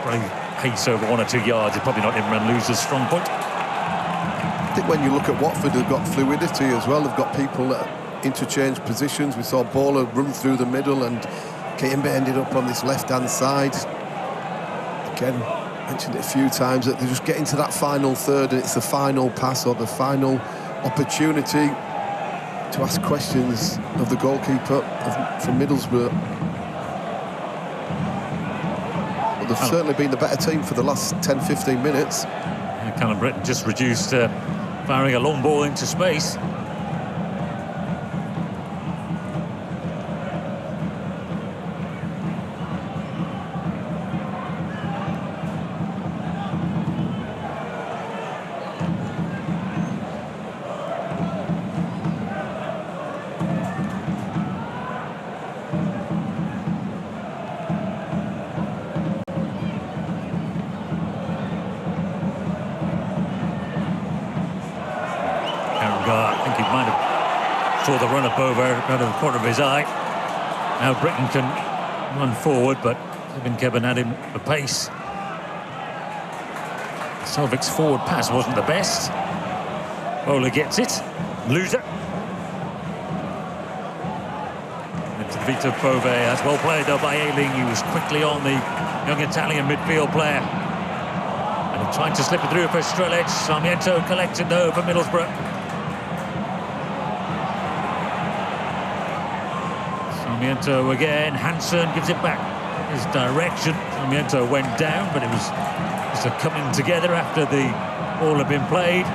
Probably pace over 1 or 2 yards. It's probably not Imran Loser's strong point. I think when you look at Watford, they've got fluidity as well. They've got people that interchange positions. We saw Bowler run through the middle, and Kayembe ended up on this left-hand side. Again, mentioned it a few times, that they're just getting to that final third, and it's the final pass or the final opportunity to ask questions of the goalkeeper from Middlesbrough. But they've certainly been the better team for the last 10-15 minutes. Callum Britton just reduced firing a long ball into space. I think he might have saw the run of Bova out of the corner of his eye. Now Britain can run forward, but Kevin Kevin had him for pace. Selvic's forward pass wasn't the best. Bowler gets it. Loser. Into the feet of Bove. That's well played though by Ayling. He was quickly on the young Italian midfield player. And he tried to slip it through for Strelic. Sarmiento collected though for Middlesbrough. Sarmiento again. Hansen gives it back his direction. Sarmiento went down, but it was just a coming together after the ball had been played.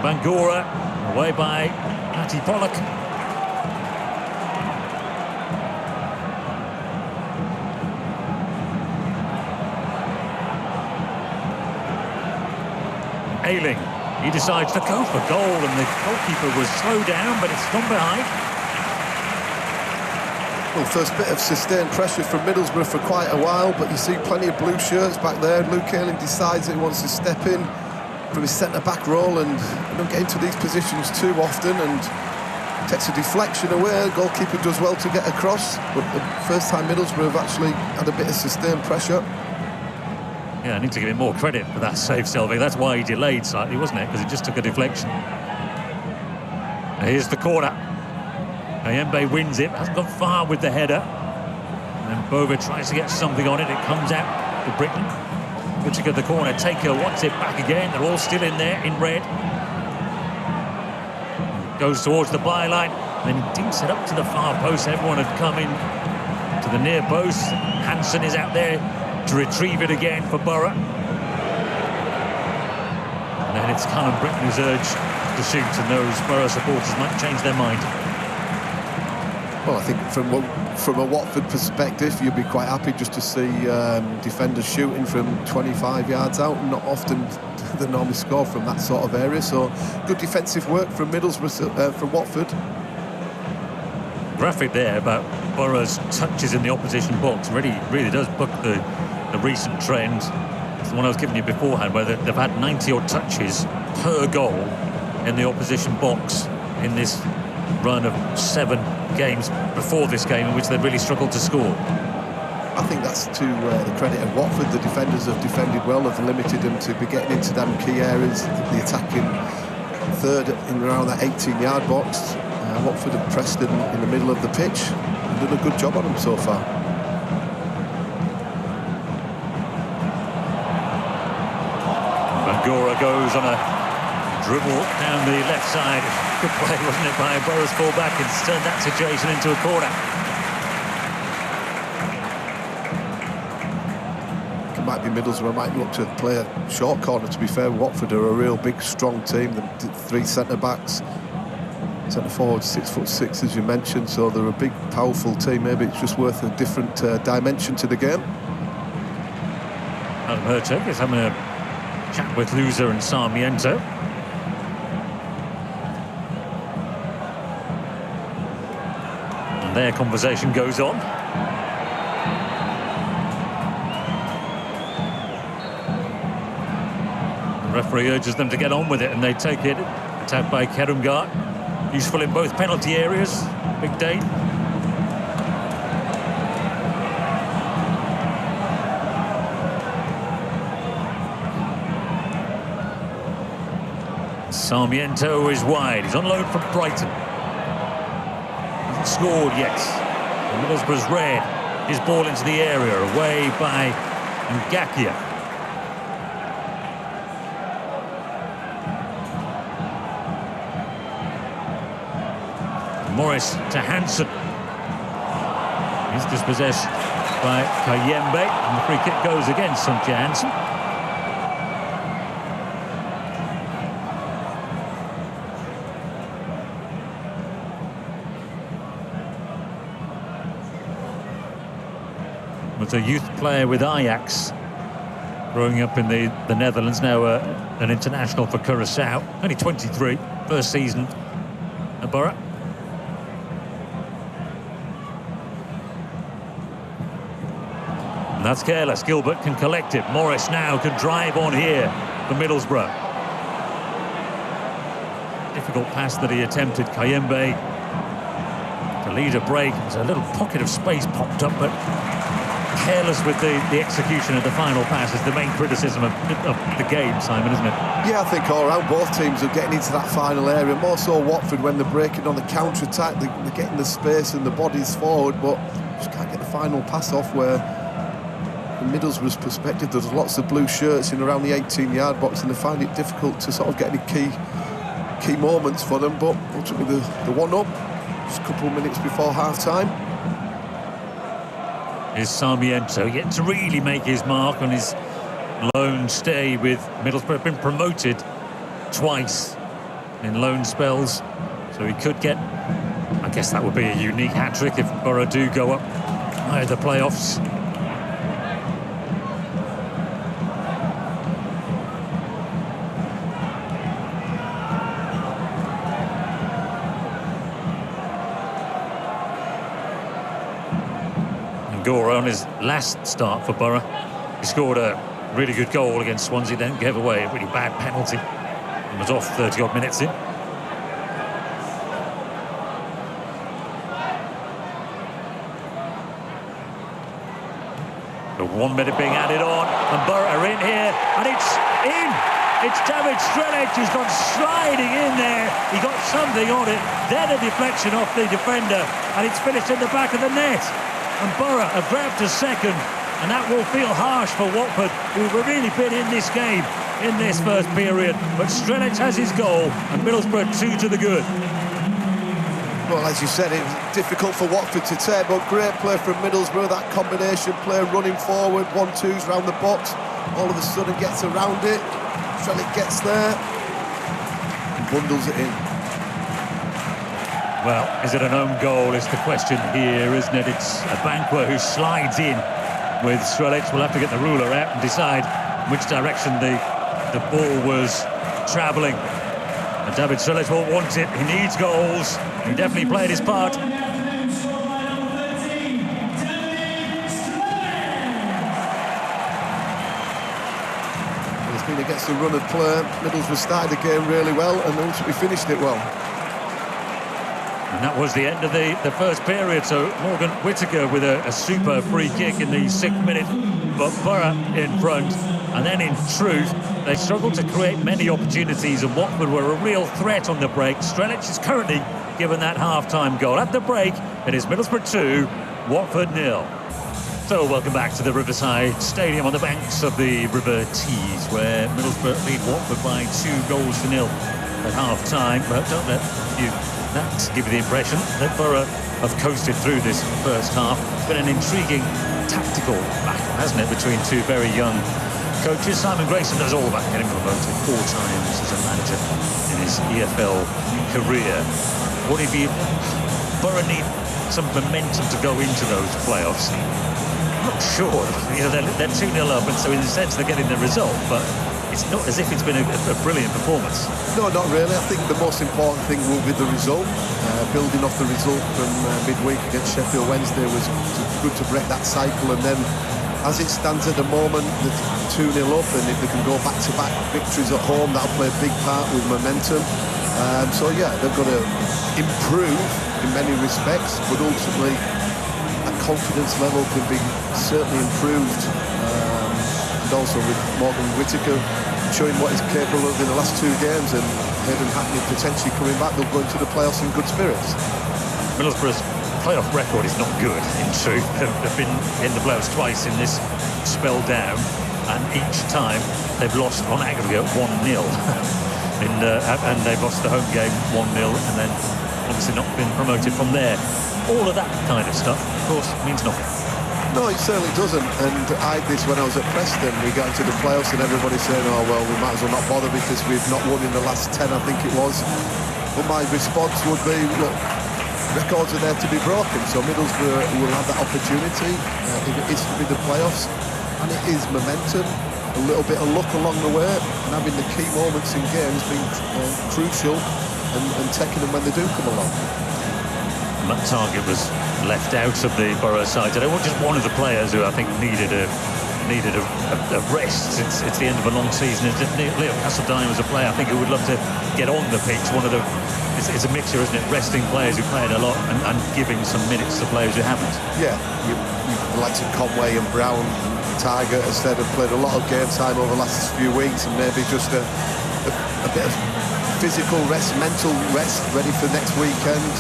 Bangura away by Matty Pollock. Ayling, he decides to go for goal, and the goalkeeper was slowed down, but it's from behind. Well, first bit of sustained pressure from Middlesbrough for quite a while, but you see plenty of blue shirts back there. Luke Ayling decides that he wants to step in from his centre-back role and don't get into these positions too often, and takes a deflection away. The goalkeeper does well to get across, but the first time Middlesbrough have actually had a bit of sustained pressure. Yeah, I need to give him more credit for that save, Selvig. That's why he delayed slightly, wasn't it? Because he just took a deflection. And here's the corner. Ayembe wins it, hasn't gone far with the header. And Bova tries to get something on it. It comes out to Britain. Good to get the corner. Taker wants it back again. They're all still in there in red. Goes towards the byline. Then he dinks it up to the far post. Everyone had come in to the near post. Hansen is out there to retrieve it again for Borough. And then it's Callum Britton who's urged to shoot, and those Borough supporters might change their mind. Well, I think from a Watford perspective, you'd be quite happy just to see defenders shooting from 25 yards out. Not often they normally score from that sort of area. So good defensive work from Middlesbrough, from Watford. Graphic there about Borough's touches in the opposition box really does book the recent trend. It's the one I was giving you beforehand, where they've had 90-odd touches per goal in the opposition box in this run of 7 games before this game, in which they've really struggled to score. I think that's to the credit of Watford. The defenders have defended well, have limited them to be getting into them key areas. The attacking third in around that 18-yard box. Watford have pressed in the middle of the pitch and done a good job on them so far. Bangura goes on a dribble down the left side. Good play, wasn't it, by Borough's full-back, and turned that situation into a corner. It might be Middlesbrough might look to play a short corner, to be fair. Watford are a real big, strong team. The 3 centre-backs. Centre forward 6'6", as you mentioned, so they're a big, powerful team. Maybe it's just worth a different dimension to the game. Adam Hertog is having a chat with Loser and Sarmiento. And their conversation goes on. The referee urges them to get on with it, and they take it. Attacked by Kerumgar. Useful in both penalty areas. Big Dane. Sarmiento is wide. He's on loan from Brighton. Hasn't scored yet. And Middlesbrough's red. His ball into the area, away by Ngakia. Morris to Hansen. He's dispossessed by Kayembe, and the free kick goes against Sanche Hansen. Was a youth player with Ajax, growing up in the Netherlands, now an international for Curaçao. Only 23, first season at Borough. And that's careless. Gilbert can collect it. Morris now can drive on here for Middlesbrough. Difficult pass that he attempted. Kayembe to lead a break. There's a little pocket of space popped up, but careless with the execution of the final pass is the main criticism of the game, Simon, isn't it? Yeah, I think all around both teams are getting into that final area. More so Watford when they're breaking on the counter-attack. They're getting the space and the bodies forward, but just can't get the final pass off where, from Middlesbrough's perspective, there's lots of blue shirts in around the 18-yard box and they find it difficult to sort of get any key moments for them. But ultimately the one-up, just a couple of minutes before half-time. Is Sarmiento yet to really make his mark on his loan stay with Middlesbrough. Been promoted twice in loan spells, so he could get, I guess that would be a unique hat-trick if Borough do go up higher the playoffs. Gora on his last start for Borough. He scored a really good goal against Swansea, then gave away a really bad penalty and was off 30-odd minutes in. The 1 minute being added on, and Borough are in here, and it's in! It's David Strelic who's gone sliding in there. He got something on it, then a deflection off the defender, and it's finished in the back of the net. And Borough have grabbed a second, and that will feel harsh for Watford, who were really been in this game in this first period. But Strelic has his goal, and Middlesbrough 2 to the good. Well, as you said, it's difficult for Watford to take, but great play from Middlesbrough. That combination play, running forward, 1-2s round the box. All of a sudden gets around it. Strelic gets there and bundles it in. Well, is it an own goal is the question here, isn't it? It's a Banquer who slides in with Strelic. We'll have to get the ruler out and decide which direction the ball was travelling. And David Strelic will want it. He needs goals. He definitely played his part. It's been against the run of play. Middlesbrough started the game really well and ultimately finished it well. And that was the end of the first period, so Morgan Whittaker with a super free kick in the 6th minute, but Borough in front. And then in truth, they struggled to create many opportunities, and Watford were a real threat on the break. Strelic is currently given that half-time goal. At the break, it is Middlesbrough 2, Watford 0. So welcome back to the Riverside Stadium on the banks of the River Tees, where Middlesbrough lead Watford by 2-0 at half-time. But don't let that give you the impression that Borough have coasted through this first half. It's been an intriguing tactical battle, hasn't it, between two very young coaches. Simon Grayson knows all about getting promoted 4 times as a manager in his EFL career. What if Borough need some momentum to go into those playoffs? I'm not sure. You know, they're 2-0 up, and so in a sense they're getting the result, but it's not as if it's been a brilliant performance. No, not really. I think the most important thing will be the result. Building off the result from midweek against Sheffield Wednesday was good to break that cycle, and then as it stands at the moment, they're 2-0 up, and if they can go back-to-back victories at home, that'll play a big part with momentum. So yeah, they've got to improve in many respects, but ultimately that confidence level can be certainly improved. And also with Morgan Whittaker showing what he's capable of in the last 2 games, and Hayden Hackney potentially coming back, they'll go into the playoffs in good spirits. Middlesbrough's playoff record is not good, in truth. They've been in the playoffs twice in this spell down, and each time they've lost on aggregate 1-0. And they've lost the home game 1-0, and then obviously not been promoted from there. All of that kind of stuff, of course, means nothing. No, it certainly doesn't, and I had this when I was at Preston. We got into the playoffs and everybody's saying, oh well, we might as well not bother because we've not won in the last 10, I think it was. But my response would be, look, records are there to be broken, so Middlesbrough will have that opportunity if it is to be the playoffs, and it is momentum, a little bit of luck along the way, and having the key moments in games being crucial and taking them when they do come along. Matt Targett was left out of the Borough side today. Well, just one of the players who I think needed a rest. It's the end of a long season. Leo Castledine was a player I think who would love to get on the pitch. It's a mixture, isn't it? Resting players who played a lot and giving some minutes to players who haven't. Yeah, the likes of Conway and Brown and Targett instead have played a lot of game time over the last few weeks, and maybe just a bit of physical rest, mental rest, ready for next weekend,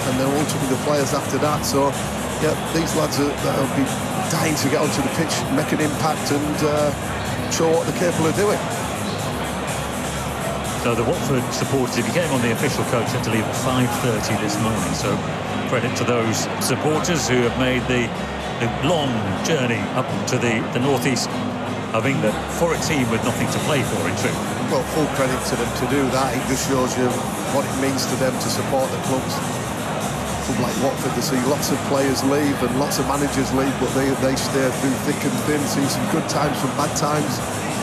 and then ultimately the players after that. So, yeah, these lads will be dying to get onto the pitch, make an impact, and show what they're capable of doing. So the Watford supporters, if you came on the official coach, had to leave at 5:30 this morning. So credit to those supporters who have made the long journey up to the northeast of England for a team with nothing to play for, in truth. Well, full credit to them to do that. It just shows you what it means to them to support the clubs. Club like Watford, they see lots of players leave and lots of managers leave, but they stay through thick and thin, seen some good times, some bad times.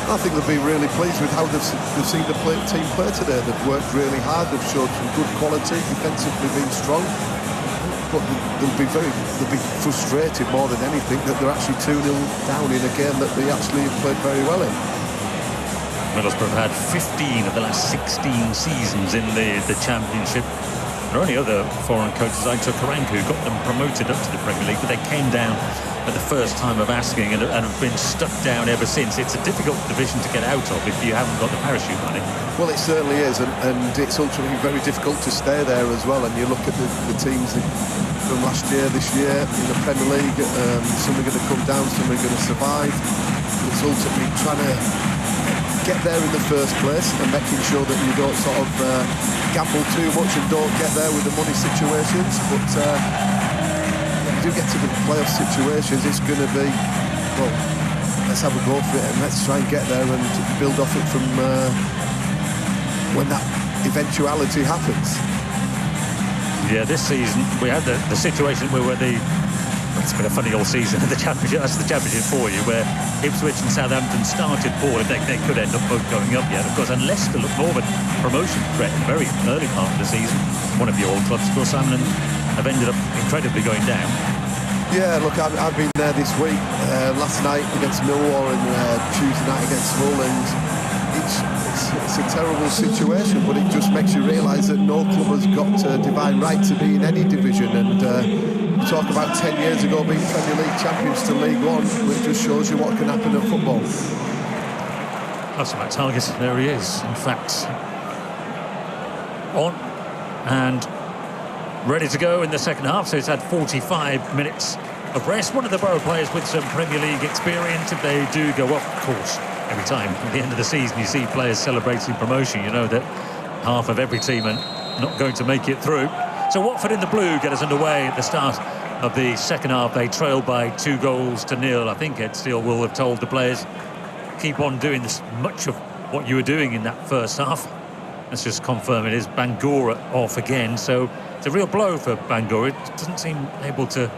I think they'll be really pleased with how they've seen the team play today. They've worked really hard, they've showed some good quality, defensively been strong, but they'll be frustrated more than anything that they're actually 2-0 down in a game that they actually played very well in. Middlesbrough have had 15 of the last 16 seasons in the Championship. There are only other foreign coaches, Aitor Karanka, who got them promoted up to the Premier League, but they came down at the first time of asking and have been stuck down ever since. It's a difficult division to get out of if you haven't got the parachute money. Well, it certainly is, and it's ultimately very difficult to stay there as well. And you look at the teams from last year, this year in the Premier League, some are going to come down, some are going to survive. It's ultimately trying to get there in the first place and making sure that you don't sort of gamble too much and don't get there with the money situations. But if you do get to the playoff situations, it's going to be, well, let's have a go for it and let's try and get there and build off it from when that eventuality happens. Yeah, this season we had the situation where it's been a funny all season in the Championship. That's the Championship for you, where Ipswich and Southampton started poorly. They could end up both going up yet, of course, and Leicester looked more of a promotion threat in the very early part of the season. One of your old clubs, of course, Simon, have ended up incredibly going down. Yeah, look, I've been there this week, last night against Millwall and Tuesday night against Hull, and it's a terrible situation, but it just makes you realise that no club has got a divine right to be in any division. And you talk about 10 years ago being Premier League champions to League One, it just shows you what can happen in football. That's my target. There he is, in fact, on and ready to go in the second half. So he's had 45 minutes of rest. One of the Borough players with some Premier League experience. If they do go up, of course, every time at the end of the season you see players celebrating promotion, you know that half of every team are not going to make it through. So Watford in the blue get us underway at the start of the second half. They trailed by 2-0. I think Ed Steele will have told the players, keep on doing this much of what you were doing in that first half. Let's just confirm it is Bangura off again. So it's a real blow for Bangura. It doesn't seem able to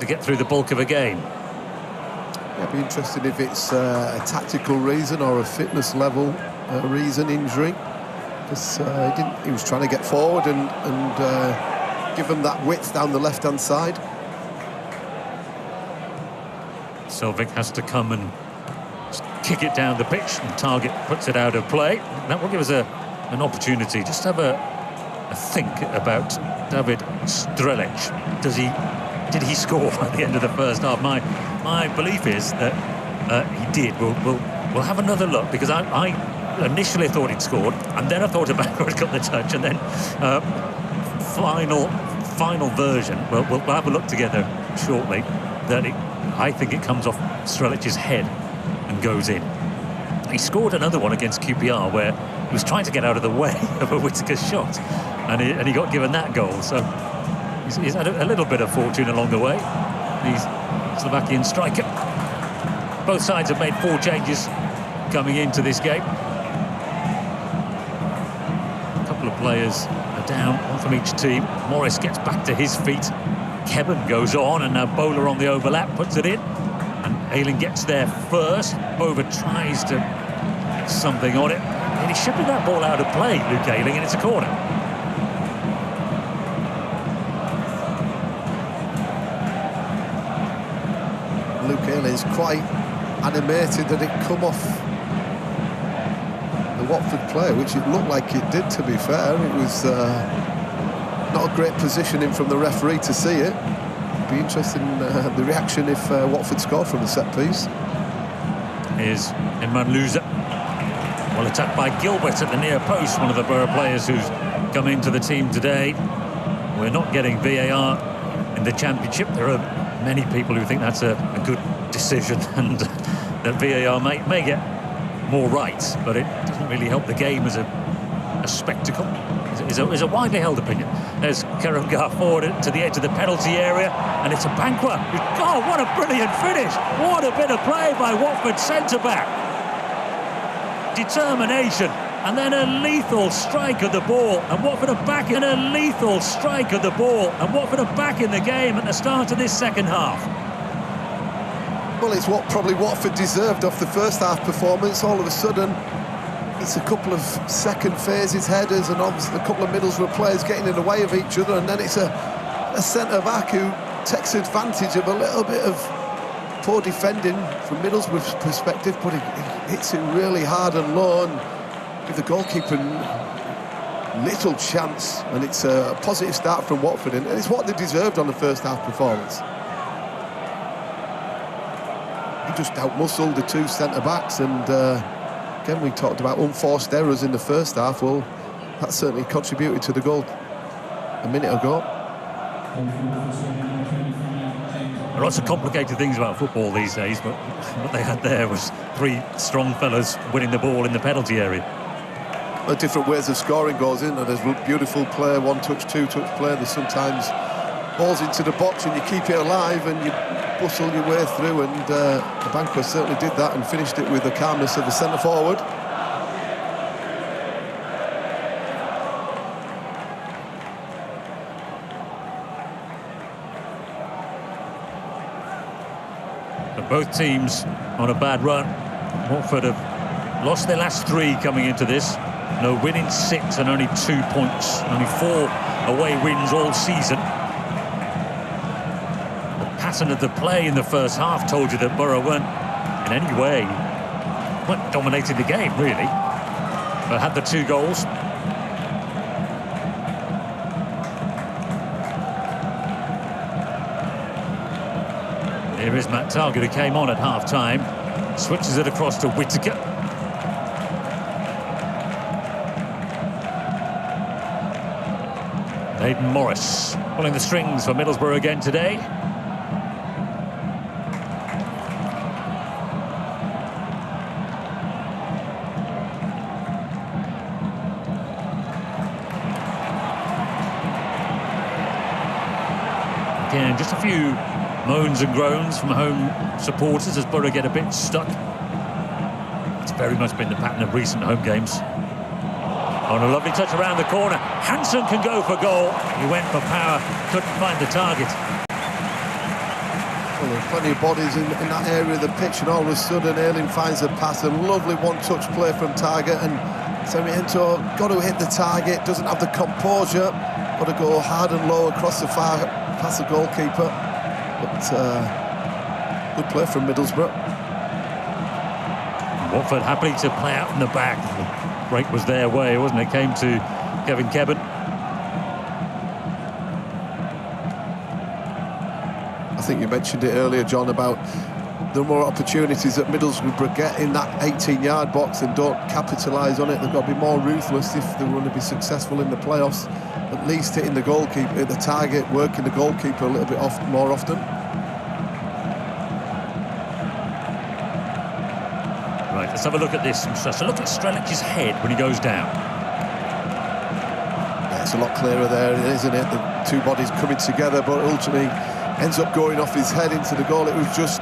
get through the bulk of a game. Yeah, it'd be interesting if it's a tactical reason or a fitness level reason, injury. Because he was trying to get forward and give them that width down the left-hand side. Selvik has to come and kick it down the pitch, and Targett puts it out of play. That will give us an opportunity just to have a think about David Strelic. Did he score at the end of the first half? My belief is that he did. We'll have another look, because I initially thought he'd scored, and then I thought about had got the touch, and then final version. We'll have a look together shortly. I think it comes off Strelic's head and goes in. He scored another one against QPR where he was trying to get out of the way of a Whittaker shot, and he got given that goal. So he's had a little bit of fortune along the way. He's Slovakian striker. Both sides have made 4 changes coming into this game. A couple of players have down, one from each team. Morris gets back to his feet. Kevin goes on, and now Bowler on the overlap puts it in. And Ayling gets there first. Bova tries to something on it. And he should be that ball out of play, Luke Ayling, and it's a corner. Luke Ayling's quite animated that it come off the Watford player, which it looked like it did, to be fair. It was not a great positioning from the referee to see it. It'd be interesting the reaction if Watford score from the set piece. Here's Imran Louza. Well attacked by Gilbert at the near post, one of the Borough players who's come into the team today. We're not getting VAR in the Championship. There are many people who think that's a good decision, and that VAR may get more rights, but it doesn't really help the game as a spectacle. Is a widely held opinion. There's Karamgar forward to the edge of the penalty area, and it's a Bankwa. Oh, what a brilliant finish! What a bit of play by Watford centre-back. Determination, and then a lethal strike of the ball, and Watford are back in a lethal strike of the ball, and Watford are back in the game at the start of this second half. Well, it's what probably Watford deserved off the first half performance. All of a sudden, it's a couple of second phases, headers, and obviously a couple of Middlesbrough players getting in the way of each other, and then it's a centre-back who takes advantage of a little bit of poor defending from Middlesbrough's perspective, but he hits it really hard and low and give the goalkeeper little chance, and it's a positive start from Watford, and it's what they deserved on the first half performance. He just out-muscled the two centre-backs, and again, we talked about unforced errors in the first half. Well, that certainly contributed to the goal a minute ago. There are lots of complicated things about football these days, but what they had there was three strong fellas winning the ball in the penalty area. There are different ways of scoring goals, isn't there? There's beautiful play, one-touch, two-touch play. There's sometimes balls into the box and you keep it alive and you bustle your way through, and Bankwa certainly did that and finished it with the calmness of the centre-forward. But both teams on a bad run. Watford have lost their last three coming into this. No win in 6 and only 2 points. Only 4 away wins all season. The pattern of the play in the first half told you that Borough weren't in any way dominating the game, really. But had the 2 goals. Here is Matt Target, who came on at half-time. Switches it across to Whittaker. Aidan Morris pulling the strings for Middlesbrough again today. Again, just a few moans and groans from home supporters as Borough get a bit stuck. It's very much been the pattern of recent home games. On a lovely touch around the corner, Hansen can go for goal. He went for power, couldn't find the target. Well, there's plenty of bodies in that area of the pitch, and all of a sudden Ayling finds a pass, a lovely one-touch play from Target, and Sarmiento got to hit the target, doesn't have the composure, got to go hard and low across the far past the goalkeeper. But good play from Middlesbrough. Watford happy to play out in the back. The break was their way, wasn't it? Came to Kevin Kebben. I think you mentioned it earlier, John, about the more opportunities that Middlesbrough get in that 18-yard box and don't capitalise on it. They've got to be more ruthless if they want to be successful in the playoffs. At least hitting the goalkeeper, hit the target, working the goalkeeper a little bit more often. Right, let's have a look at this. So look at Strelić's head when he goes down. Yeah, it's a lot clearer there, isn't it? The two bodies coming together, but ultimately ends up going off his head into the goal. It was just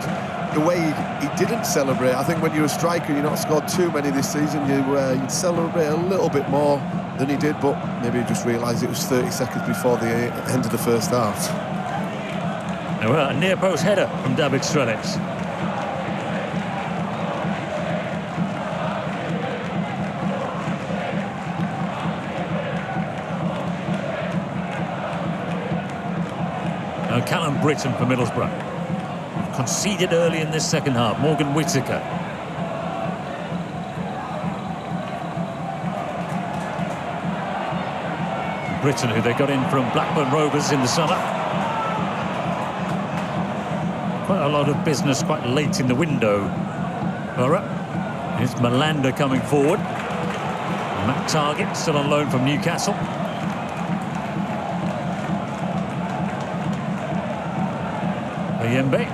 the way he didn't celebrate. I think when you're a striker, you've not scored too many this season, you'd celebrate a little bit more than he did, but maybe he just realised it was 30 seconds before the end of the first half. Well, a near-post header from David Strelec. Now Callum Britton for Middlesbrough. Conceded early in this second half. Morgan Whittaker. Britton, who they got in from Blackburn Rovers in the summer. Quite a lot of business quite late in the window. Borough. Here's Malander coming forward. Matt Targett still on loan from Newcastle. Yembe.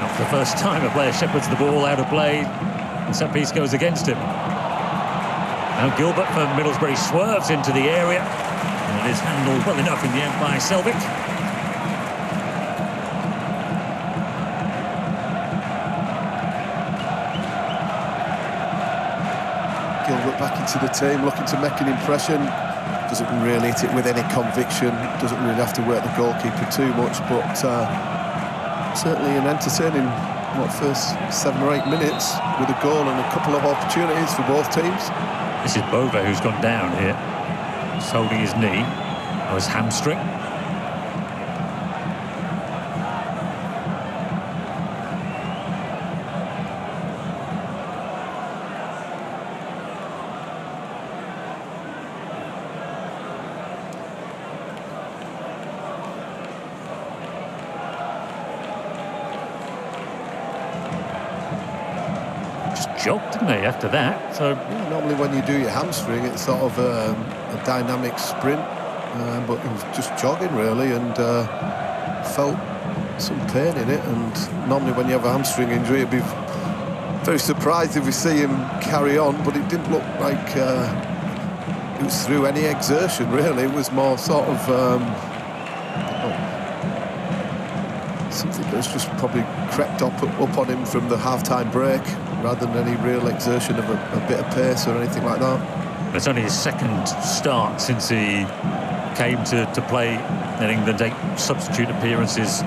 Not for the first time a player shepherds the ball out of play, and set piece goes against him. Now Gilbert for Middlesbrough swerves into the area, and it is handled well enough in the end by Selvik. Gilbert back into the team, looking to make an impression. Doesn't really hit it with any conviction, doesn't really have to work the goalkeeper too much, but certainly an entertaining, first 7 or 8 minutes with a goal and a couple of opportunities for both teams. This is Bova who's gone down here. He's holding his knee, or his hamstring. Jogged, didn't they, after that? So yeah, normally when you do your hamstring, it's sort of a dynamic sprint, but he was just jogging really, and felt some pain in it. And normally when you have a hamstring injury, you'd be very surprised if we see him carry on, but it didn't look like it was through any exertion really. It was more sort of something that's just probably crept up on him from the half-time break, rather than any real exertion of a bit of pace or anything like that. It's only his second start since he came to play in England, 8 substitute appearances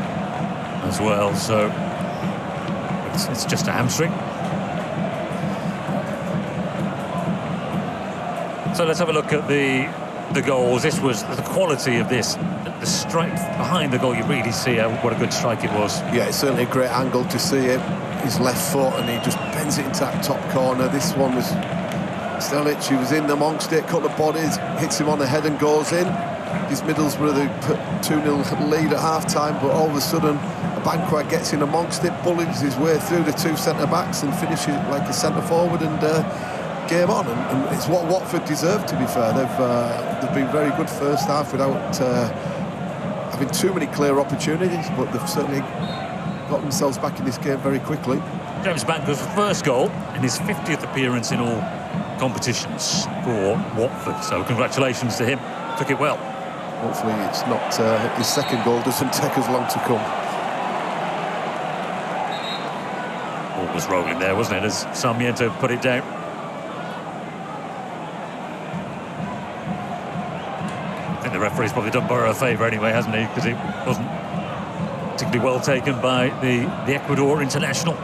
as well, so it's just a hamstring. So let's have a look at the goals. This was the quality of this. The strike behind the goal, you really see what a good strike it was. Yeah, it's certainly a great angle to see it. His left foot, and he just bends it into that top corner. This one was Strelec, he was in amongst it, cut the bodies, hits him on the head and goes in. His Middlesbrough, they put 2-0 lead at half-time, but all of a sudden Banquet gets in amongst it, bullies his way through the 2 centre-backs and finishes like a centre-forward, and game on. And it's what Watford deserve, to be fair. They've been very good first half without having too many clear opportunities, but they've certainly got themselves back in this game very quickly. James Banquo's first goal in his 50th appearance in all competitions for Watford, so congratulations to him. Took it well. Hopefully it's not his second goal doesn't take as long to come. Ball was rolling there, wasn't it, as Sarmiento put it down. I think the referee's probably done Borough a favour anyway, hasn't he, because it wasn't particularly well taken by the Ecuador international.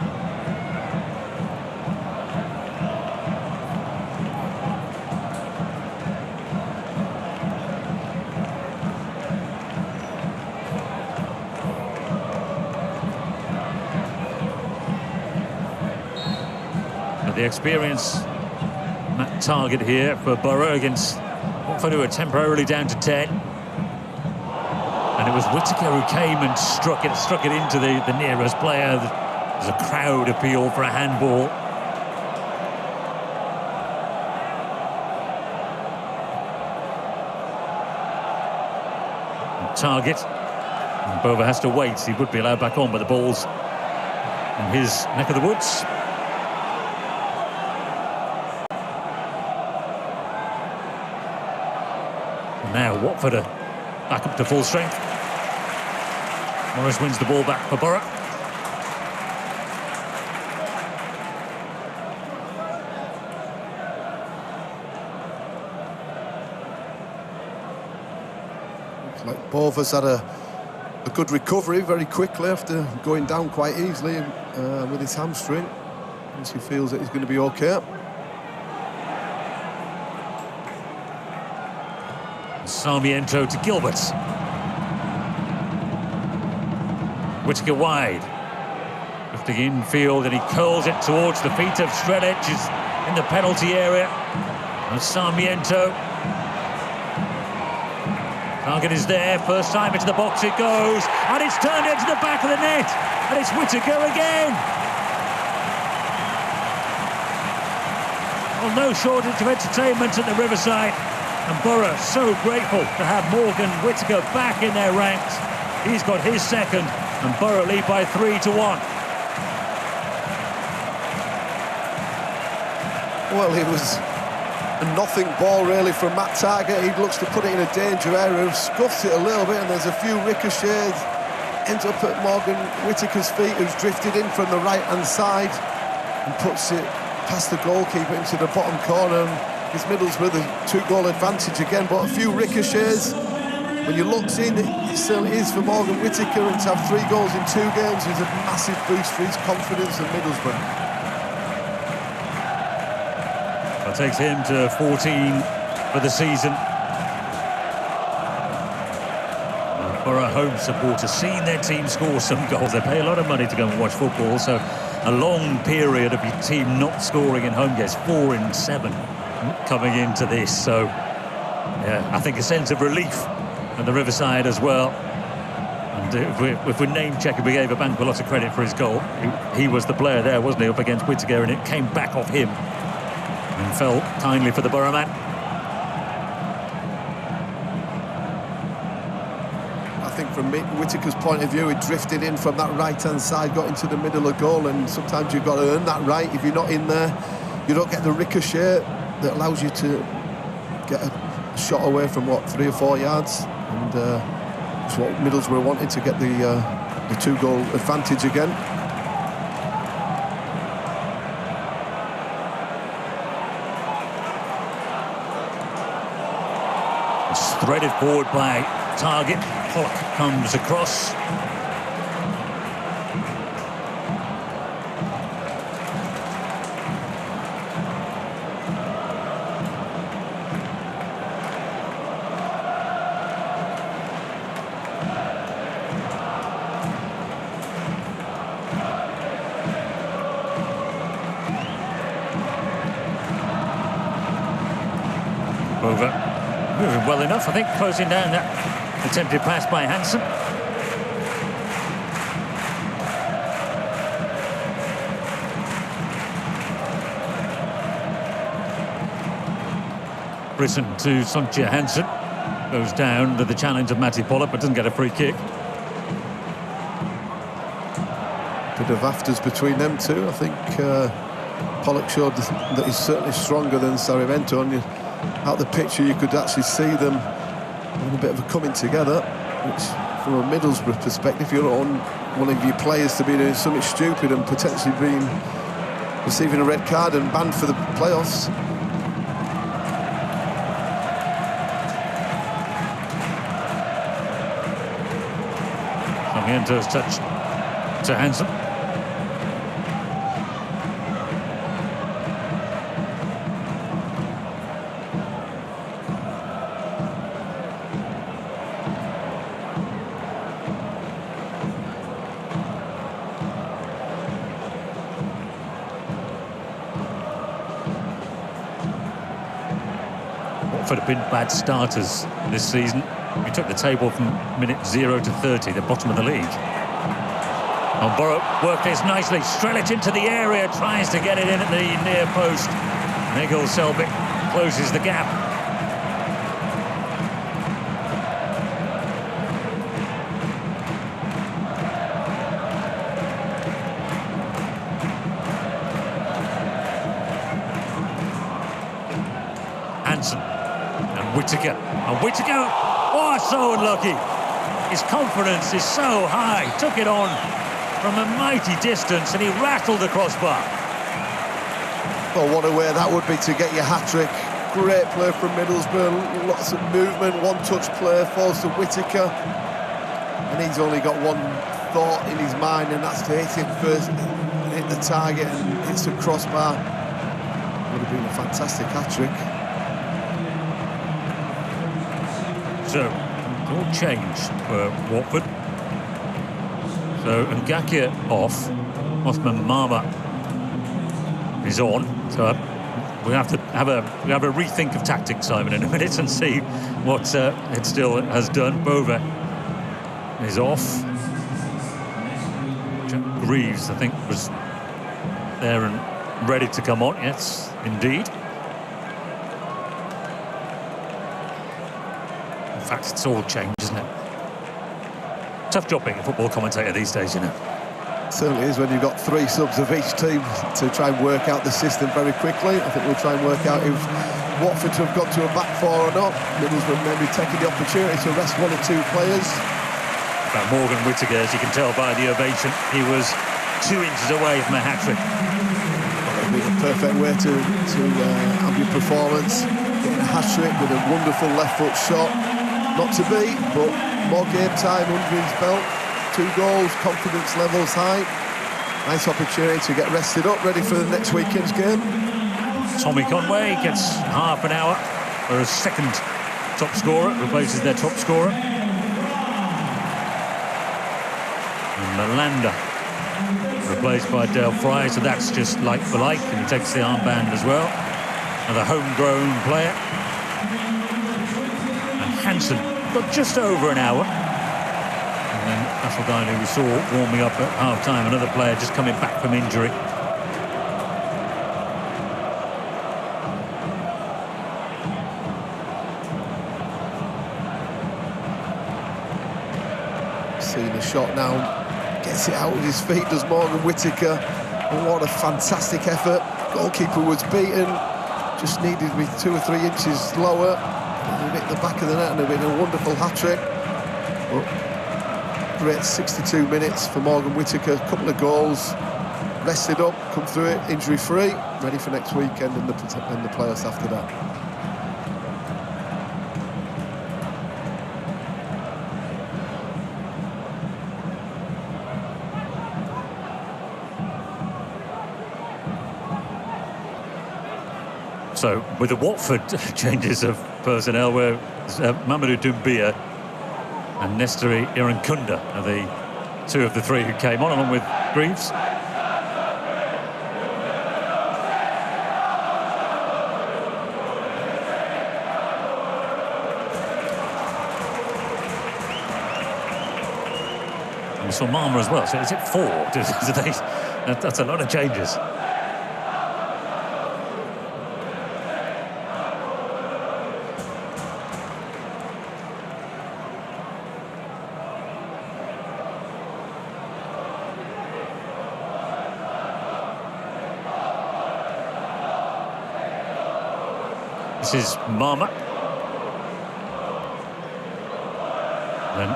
But the experience, Matt Targett here for Borough against Watford, who are temporarily down to 10. And it was Whittaker who came and struck it into the nearest player. There's a crowd appeal for a handball. And Targett. And Bova has to wait. He would be allowed back on, but the ball's in his neck of the woods. Now Watford are back up to full strength. Morris wins the ball back for Borough. Like Bova's had a good recovery very quickly after going down quite easily with his hamstring. Once he feels that he's going to be okay. Sarmiento to Gilbert. Whittaker wide. Lifting infield, and he curls it towards the feet of Strelic, who's in the penalty area. And Sarmiento. Target is there, first time into the box it goes, and it's turned into the back of the net, and it's Whittaker again. Well, no shortage of entertainment at the Riverside, and Borough so grateful to have Morgan Whittaker back in their ranks. He's got his second, and Borough lead by 3-1. Well, it was a nothing ball really from Matt Target. He looks to put it in a danger area, scuffs it a little bit, and there's a few ricochets. Ends up at Morgan Whittaker's feet, who's drifted in from the right-hand side and puts it past the goalkeeper into the bottom corner. It's Middlesbrough, the 2-goal advantage again, but a few ricochets. When you look in, it certainly is for Morgan Whittaker, and to have 3 goals in 2 games is a massive boost for his confidence in Middlesbrough. It takes him to 14 for the season. Borough home supporters seeing their team score some goals. They pay a lot of money to go and watch football, so a long period of your team not scoring in home games, 4 in 7 coming into this. So, yeah, I think a sense of relief at the Riverside as well. And if we're name-checking, we gave Abank a lot of credit for his goal. He was the player there, wasn't he, up against Whittaker, and it came back off him and fell kindly for the Borough man. I think from Whittaker's point of view, he drifted in from that right-hand side, got into the middle of goal, and sometimes you've got to earn that right. If you're not in there, you don't get the ricochet that allows you to get a shot away from, 3 or 4 yards. And it's what Middlesbrough wanted, to get the 2-goal advantage again. It's threaded forward by Target. Pollock comes across. Over. Moving well enough, I think, closing down that attempted pass by Hansen. Brisson to Sonja Hansen. Goes down to the challenge of Matty Pollock, but doesn't get a free kick. Bit of afters between them two. I think Pollock showed that he's certainly stronger than Sarmiento. And out the picture, you could actually see them having a bit of a coming together, which, from a Middlesbrough perspective, you don't want one of your players to be doing something stupid and potentially receiving a red card and banned for the playoffs. Sarmiento's touch to Hansen. Watford have been bad starters this season. We took the table from minute 0 to 30, the bottom of the league. And Borough worked this nicely. Strelic into the area, tries to get it in at the near post. Nigel Selbit closes the gap. Hansen and Whittaker. And Whittaker Oh, so unlucky. His confidence is so high. Took it on from a mighty distance and he rattled the crossbar. Well, what a way that would be to get your hat-trick. Great play from Middlesbrough, lots of movement, one-touch play, falls to Whittaker. And he's only got one thought in his mind, and that's to hit it first, hit the target and hits the crossbar. Would have been a fantastic hat-trick. So, all change for Watford. So, Ngakia off, Osman Mama is on. So we have to have a rethink of tactics, Simon, in a minute and see what it still has done. Bova is off. Jack Greaves, I think, was there and ready to come on. Yes, indeed. In fact, it's all changed, isn't it? Tough job being a football commentator these days, you know. Certainly is when you've got three subs of each team to try and work out the system very quickly. I think we'll try and work out if Watford have got to a back four or not. Middlesbrough maybe taking the opportunity to rest one or two players. About Morgan Whittaker, as you can tell by the ovation, he was 2 inches away from a hat-trick. Well, it'd be the perfect way to have your performance, getting a hat-trick with a wonderful left foot shot. Not to beat, but more game time under his belt. 2 goals, confidence levels high. Nice opportunity to get rested up, ready for the next weekend's game. Tommy Conway gets half an hour for a second top scorer, replaces their top scorer. And Malanda replaced by Dale Fry, so that's just like for like, and he takes the armband as well. Another homegrown player. And Hansen got just over an hour. And then Asselguy, who we saw warming up at half-time, another player just coming back from injury. Seeing the shot now, gets it out with his feet, does Morgan Whittaker. And what a fantastic effort. Goalkeeper was beaten, just needed to be 2 or 3 inches lower. And hit the back of the net and it'd been a wonderful hat-trick. Great 62 minutes for Morgan Whittaker, a couple of goals, rested up, come through it injury-free, ready for next weekend and the playoffs after that. So, with the Watford changes of personnel, where Mamadou Doumbia and Nestori Irankunda are the 2 of the 3 who came on, along with Greaves. And we saw Marmer as well, so is it 4? That's a lot of changes. This is Marmer. Then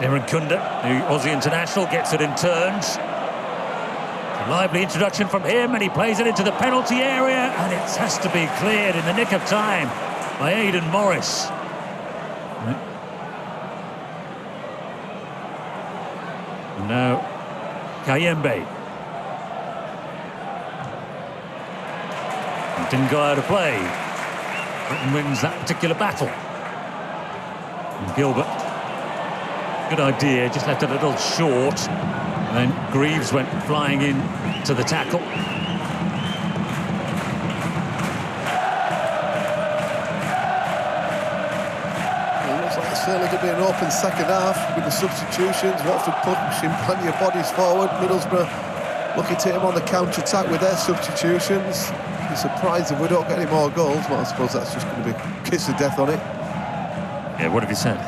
Irankunda, the Aussie international, gets it in turns. A lively introduction from him, and he plays it into the penalty area, and it has to be cleared in the nick of time by Aidan Morris. And now Kayembe. Didn't go out of play. Britain wins that particular battle. And Gilbert, good idea, just left it a little short. And then Greaves went flying in to the tackle. It looks like it's certainly going to be an open second half with the substitutions. Watford pushing plenty of bodies forward. Middlesbrough looking to hit him on the counter-attack with their substitutions. Be surprised if we don't get any more goals. Well, I suppose that's just going to be a kiss of death on it. Yeah, what have you said?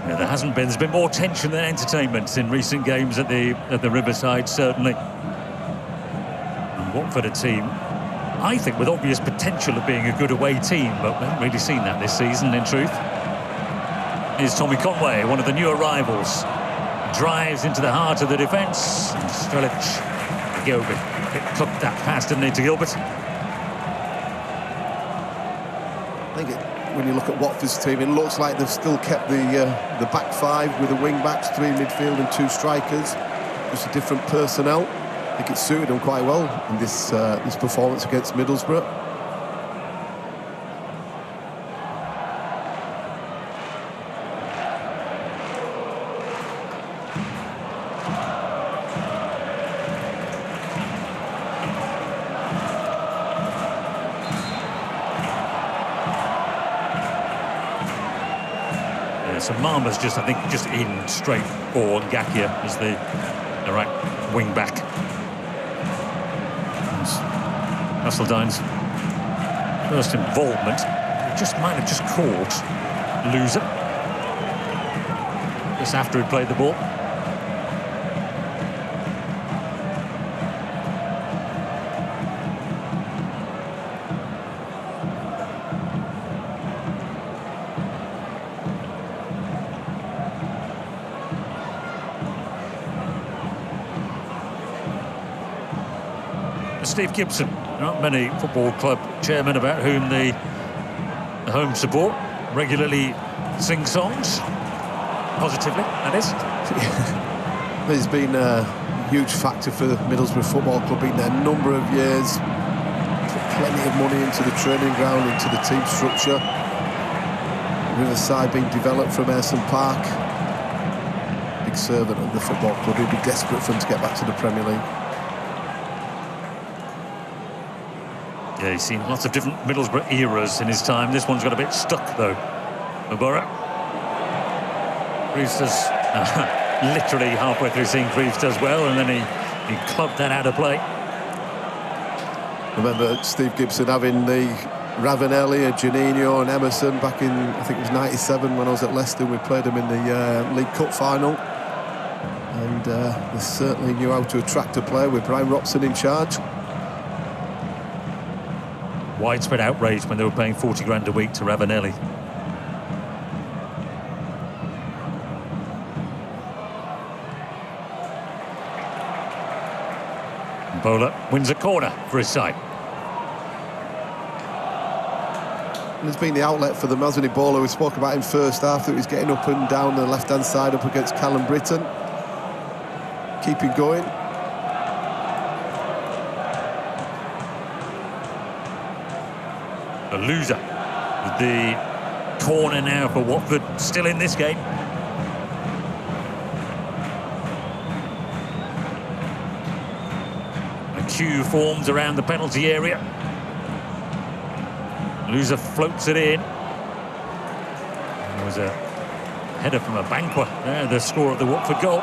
Yeah, there hasn't been. There's been more tension than entertainment in recent games at the Riverside, certainly. And Watford, a team I think, with obvious potential of being a good away team, but we haven't really seen that this season, in truth. Here's Tommy Conway, one of the new arrivals. Drives into the heart of the defence. And Strelic, Gilbert, clipped that pass, didn't he, to Gilbert? I think when you look at Watford's team, it looks like they've still kept the back five with the wing-backs, 3 midfield and 2 strikers. Just a different personnel. I think it suited them quite well in this performance against Middlesbrough. So Marmer's just, I think, just in straight for Ngakia as the right wing back. Hasseldine's first involvement just might have just caught Loser just after he played the ball. Steve Gibson, not many football club chairmen about whom the home support regularly sing songs, positively, that is. He's been a huge factor for the Middlesbrough Football Club, been there a number of years, put plenty of money into the training ground, into the team structure. Riverside being developed from Ayresome Park. Big servant of the football club. He'd be desperate for him to get back to the Premier League. Yeah, he's seen lots of different Middlesbrough eras in his time. This one's got a bit stuck, though, for Borough. Reeves does literally halfway through seeing Reeves does well, and then he clubbed that out of play. Remember Steve Gibson having the Ravanelli, Janino and Emerson back in, I think it was 97 when I was at Leicester. We played them in the League Cup final. And they certainly knew how to attract a player with Brian Robson in charge. Widespread outrage when they were paying 40 grand a week to Ravanelli. Bowler wins a corner for his side. And it's been the outlet for the Mazuni Bowler. We spoke about him first half, that he was getting up and down the left-hand side up against Callum Britton. Keeping going. A loser with the corner now for Watford, still in this game. A queue forms around the penalty area. Loser floats it in. There was a header from a Banqua there, the score of the Watford goal.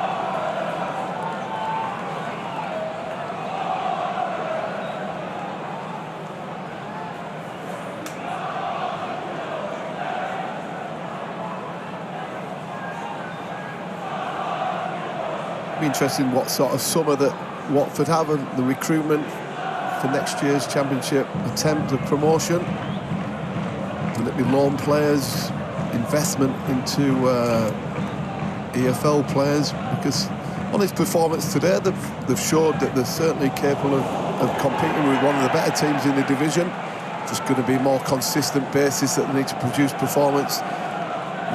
Be interesting what sort of summer that Watford have and the recruitment for next year's Championship attempt of promotion. Will it be loan players, investment into EFL players? Because on his performance today, they've showed that they're certainly capable of competing with one of the better teams in the division. Just going to be more consistent basis that they need to produce performance.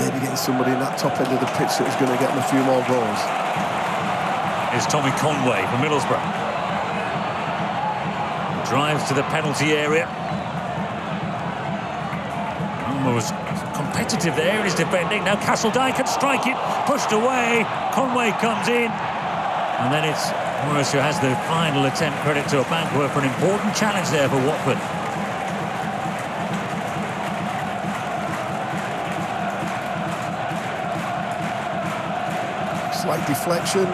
Maybe getting somebody in that top end of the pitch that is going to get them a few more goals. Is Tommy Conway from Middlesbrough. Drives to the penalty area. Was competitive there in his defending. Now Castledine can strike it. Pushed away. Conway comes in. And then it's Morris who has the final attempt. Credit to Banqua for an important challenge there for Watford. Slight deflection.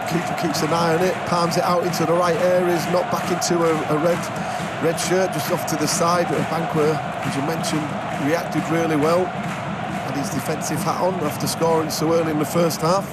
Keeper keeps an eye on it, palms it out into the right areas, not back into a red shirt, just off to the side. Banqua, as you mentioned, reacted really well. Had his defensive hat on after scoring so early in the first half.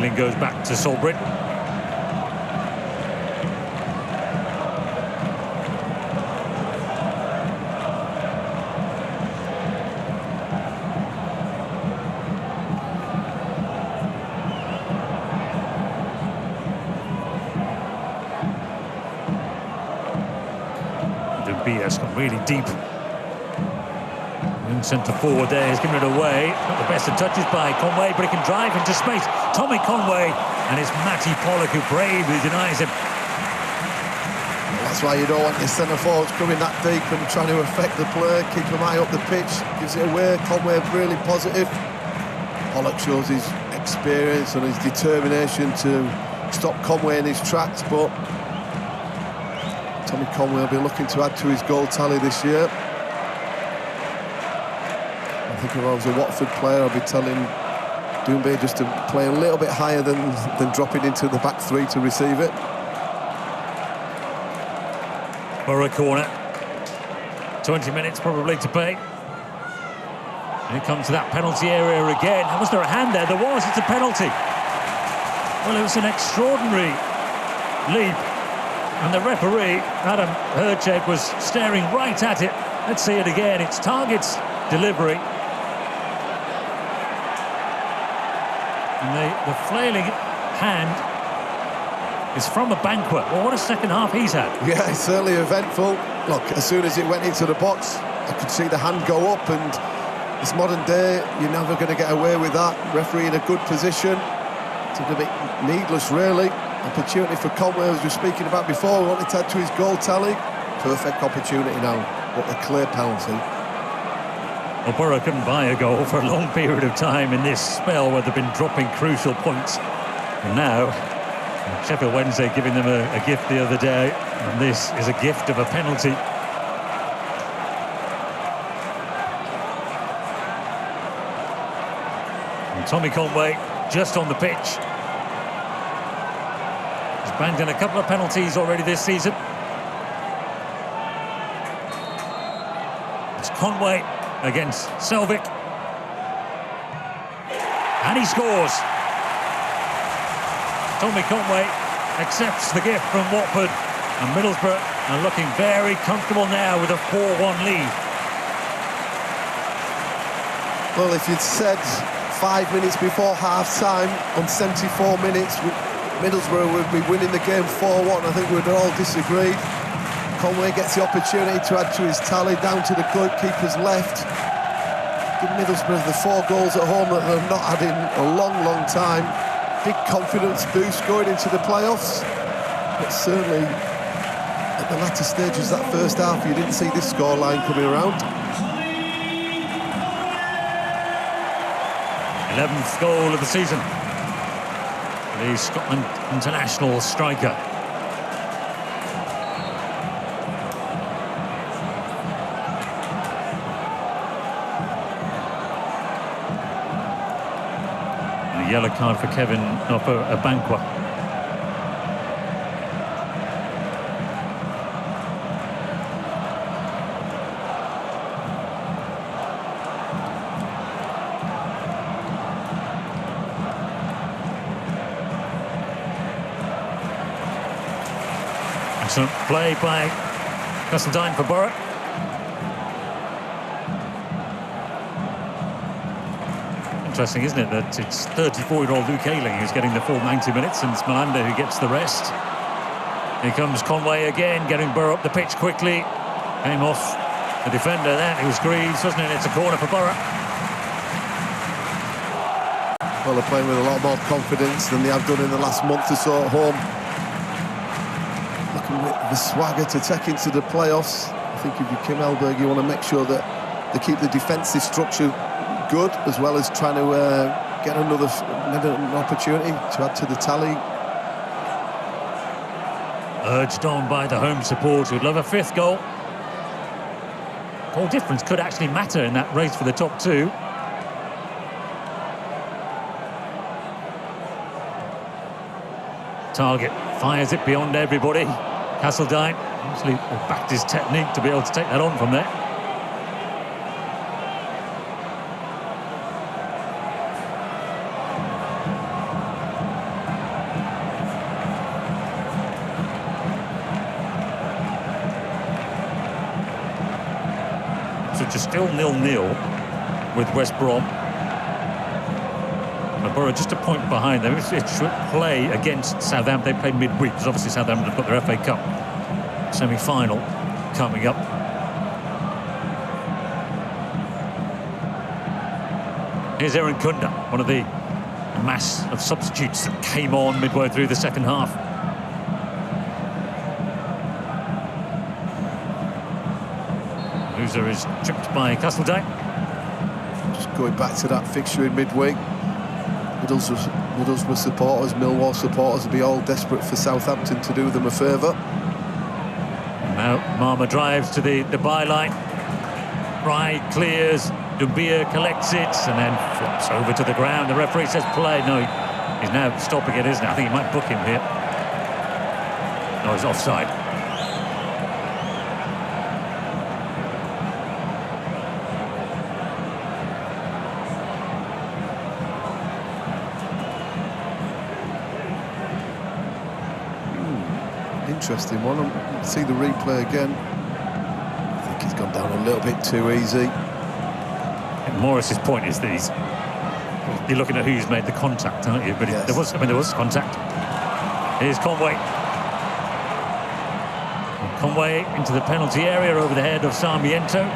flailing goes back to Salisbury. Dubia's got really deep. Centre forward there, he's given it away. Not the best of touches by Conway, but he can drive into space. Tommy Conway, and it's Matty Pollock who bravely denies him. Well, that's why you don't want your centre forwards coming that deep and trying to affect the play, keep them high up the pitch, gives it away. Conway really positive. Pollock shows his experience and his determination to stop Conway in his tracks, but Tommy Conway will be looking to add to his goal tally this year. I think if I was a Watford player, I'd be telling Doumbé just to play a little bit higher than dropping into the back three to receive it. Borough corner. 20 minutes probably to pay. And it comes to that penalty area again. Was there a hand there? There was. It's a penalty. Well, it was an extraordinary leap. And the referee, Adam Herchek, was staring right at it. Let's see it again. It's Target's delivery. And the flailing hand is from a banquet. Well, what a second half he's had. Yeah, it's certainly eventful. Look, as soon as it went into the box, I could see the hand go up, and this modern day, you're never going to get away with that. Referee in a good position. It's a bit needless, really. Opportunity for Conway, as we were speaking about before. We wanted to add to his goal tally. Perfect opportunity now, but a clear penalty. Well, Borough couldn't buy a goal for a long period of time in this spell where they've been dropping crucial points. And now, Sheffield Wednesday giving them a gift the other day, and this is a gift of a penalty. And Tommy Conway just on the pitch. He's banged in a couple of penalties already this season. It's Conway against Selvik, and he scores. Tommy Conway accepts the gift from Watford, and Middlesbrough are looking very comfortable now with a 4-1 lead. Well, if you'd said 5 minutes before half-time on 74 minutes Middlesbrough would be winning the game 4-1, I think we'd all disagreed. Conway gets the opportunity to add to his tally, down to the goalkeeper's left. Give Middlesbrough the 4 goals at home that they've not had in a long, long time. Big confidence boost going into the playoffs. But certainly, at the latter stages of that first half, you didn't see this scoreline coming around. 11th goal of the season. The Scotland international striker. Yellow card for Kevin, not for Abankwah. Excellent play by Castledine for Borough. Interesting, isn't it, that it's 34-year-old Luke Ayling who's getting the full 90 minutes, and it's Malanda who gets the rest. Here comes Conway again, getting Borough up the pitch quickly. Came off the defender then, it was Greaves, wasn't it? It's a corner for Borough. Well, they're playing with a lot more confidence than they have done in the last month or so at home. Looking with the swagger to take into the playoffs. I think if you're Kim Elberg, you want to make sure that they keep the defensive structure good, as well as trying to get another opportunity to add to the tally. Urged on by the home support, who'd love a 5th goal. Goal difference could actually matter in that race for the top 2. Target fires it beyond everybody. Castledine obviously backed his technique to be able to take that on from there. Ipswich are still 0-0 with West Brom. But Borough just a point behind them. It should play against Southampton. They play midweek because obviously Southampton have got their FA Cup semi-final coming up. Here's Aaron Kunda, one of the mass of substitutes that came on midway through the second half. Loser is tripped by Castledine. Just going back to that fixture in midweek. Middlesbrough supporters, Millwall supporters will be all desperate for Southampton to do them a favour. Now Marma drives to the byline. Pride clears, Dumbia collects it and then flops over to the ground. The referee says play. No, he's now stopping it, isn't he? I think he might book him here. No, he's offside. Interesting one. I'll see the replay again. I think he's gone down a little bit too easy. And Morris's point is that you're looking at who's made the contact, aren't you? But yes. there was contact. Here's Conway. And Conway into the penalty area over the head of Sarmiento.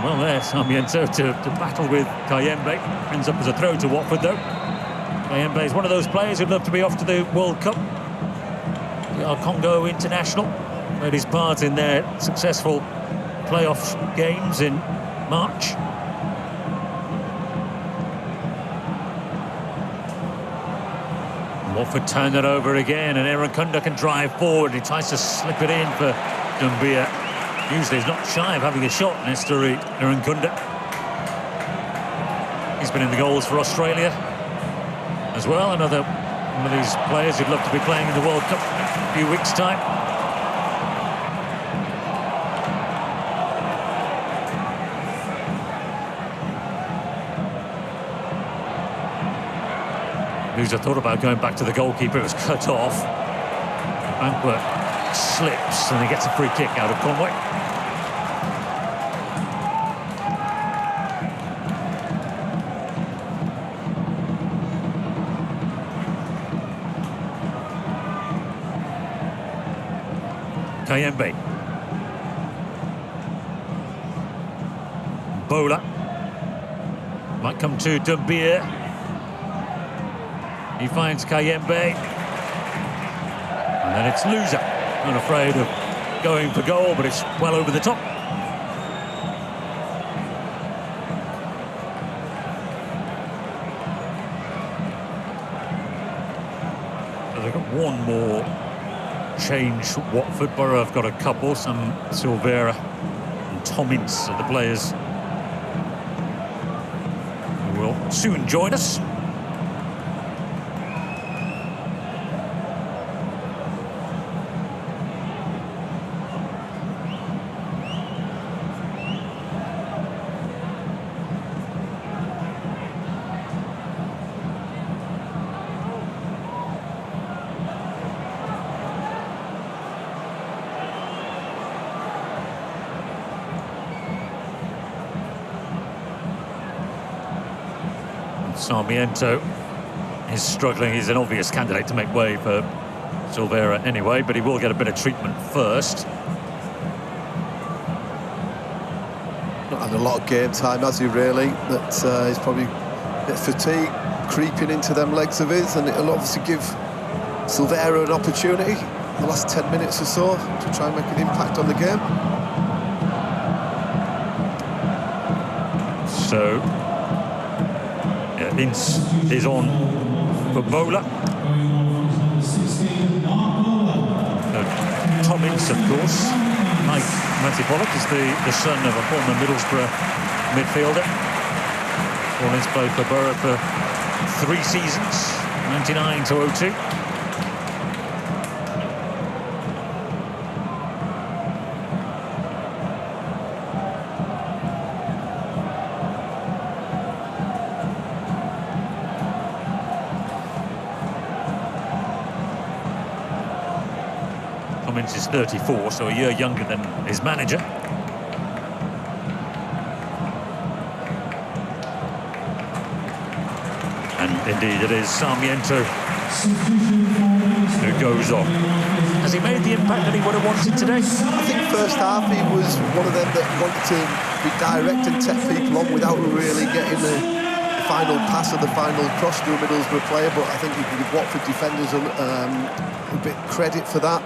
Well, there, Sarmiento to battle with Kayembe. Ends up as a throw to Watford, though. Kayembe is one of those players who'd love to be off to the World Cup. The Congo international. Made his part in their successful playoff games in March. Watford turn it over again, and Aaron Kunda can drive forward. He tries to slip it in for Dumbia. Usually he's not shy of having a shot, Nestori Aaron Kunda. He's been in the goals for Australia as well. Another one of these players who'd love to be playing in the World Cup in a few weeks' time. Loser thought about going back to the goalkeeper. It was cut off. Banquet slips and he gets a free kick out of Conway. Kayembe. Bola. Might come to Dumbia. He finds Kayembe. And then it's Loser. Not afraid of going for goal, but it's well over the top. So they've got one more change. Watford. Borough have got a couple. Some Silvera and Tommins are the players who will soon join us. Sarmiento is struggling. He's an obvious candidate to make way for Silvera anyway, but he will get a bit of treatment first. Not had a lot of game time, has he, really? That he's probably a bit fatigue creeping into them legs of his, and it'll obviously give Silvera an opportunity in the last 10 minutes or so to try and make an impact on the game. So Ince is on for Bola. Tommins, of course, like Matthew Pollock, is the son of a former Middlesbrough midfielder. Ince played for Borough for 3 seasons, 99 to 02. Cummins is 34, so a year younger than his manager. And indeed it is Sarmiento who goes on. Has he made the impact that he would have wanted today? I think first half he was one of them that wanted to be direct and take people on without really getting the final pass or the final cross to a Middlesbrough player, but I think you can give Watford defenders a bit credit for that.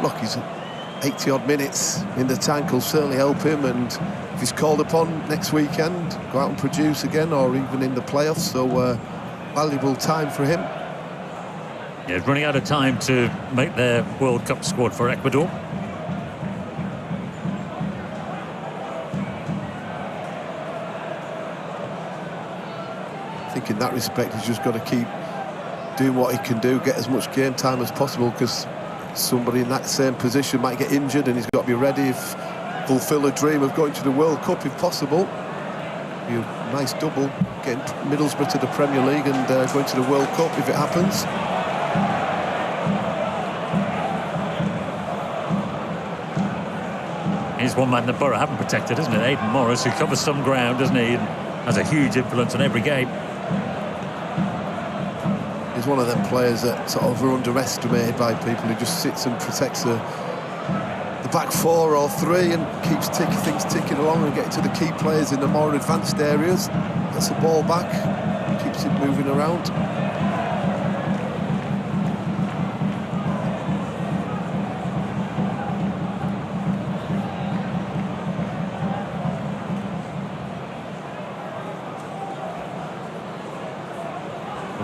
Look, he's 80-odd minutes in the tank will certainly help him, and if he's called upon next weekend, go out and produce again, or even in the playoffs, so valuable time for him. Yeah, running out of time to make their World Cup squad for Ecuador. I think in that respect he's just got to keep doing what he can do, get as much game time as possible, because somebody in that same position might get injured and he's got to be ready if fulfill a dream of going to the World Cup if possible. Be a nice double, getting Middlesbrough to the Premier League and going to the World Cup if it happens. He's one man that Borough haven't protected, isn't it? Aidan Morris, who covers some ground, doesn't he? And has a huge influence on every game. He's one of them players that sort of are underestimated by people, who just sits and protects the back four or three and keeps things ticking along and getting to the key players in the more advanced areas. Gets the ball back, keeps it moving around.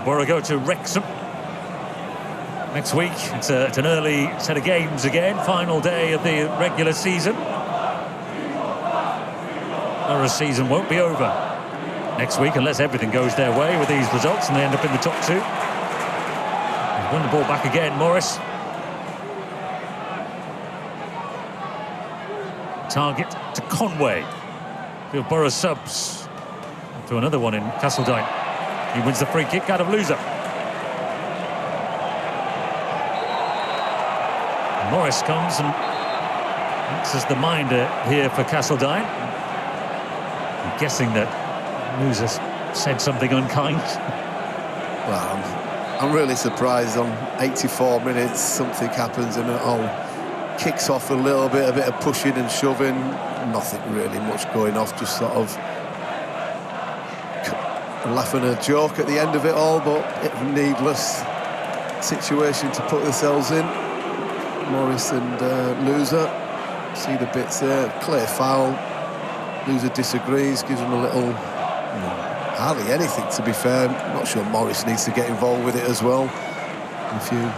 Borough go to Wrexham next week. It's an early set of games again, final day of the regular season. Borough's season won't be over next week unless everything goes their way with these results and they end up in the top two. He's won the ball back again, Morris. Target to Conway. Field Borough subs to another one in Castledine. He wins the free kick out of Loser. Morris comes and acts as the minder here for Castledine. I'm guessing that Loser said something unkind. Well, I'm really surprised. On 84 minutes, something happens and it all kicks off a little bit, a bit of pushing and shoving. Nothing really much going off, just sort of laughing a joke at the end of it all, but a needless situation to put themselves in. Morris and Loser, see the bits there, clear foul. Loser disagrees, gives him a little, hardly anything to be fair. I'm not sure Morris needs to get involved with it as well. A few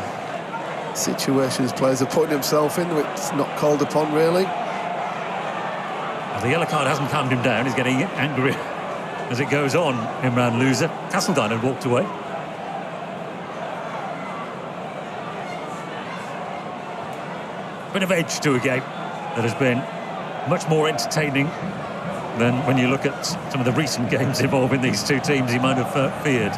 situations players are putting himself in, which is not called upon really. Well, the yellow card hasn't calmed him down, he's getting angry as it goes on. Imran Loser. Castledine had walked away. Bit of edge to a game that has been much more entertaining than when you look at some of the recent games involving these two teams you might have feared.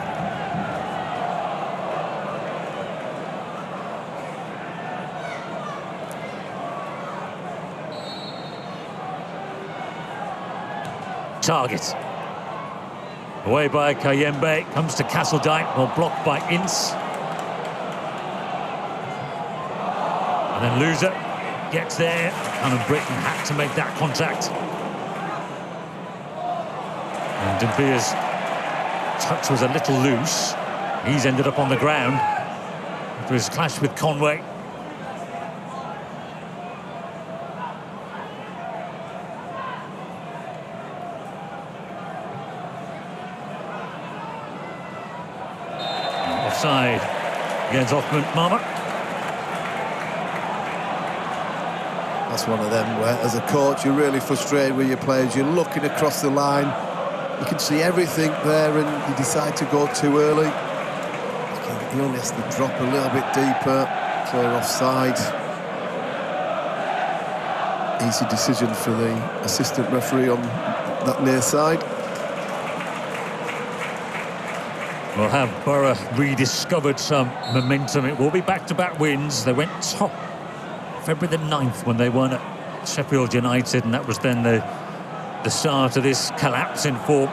Target. Away by Kayembe, comes to Castledine, well blocked by Ince. And then Loser gets there, and Britton had to make that contact. And Dembeer's touch was a little loose. He's ended up on the ground after his clash with Conway. Offside against Othman Mama. That's one of them where, as a coach, you're really frustrated with your players. You're looking across the line, you can see everything there, and you decide to go too early. He only has to drop a little bit deeper, clear offside. Easy decision for the assistant referee on that near side. Well, have Borough rediscovered some momentum? It will be back-to-back wins. They went top February the 9th when they won at Sheffield United, and that was then the start of this collapse in form.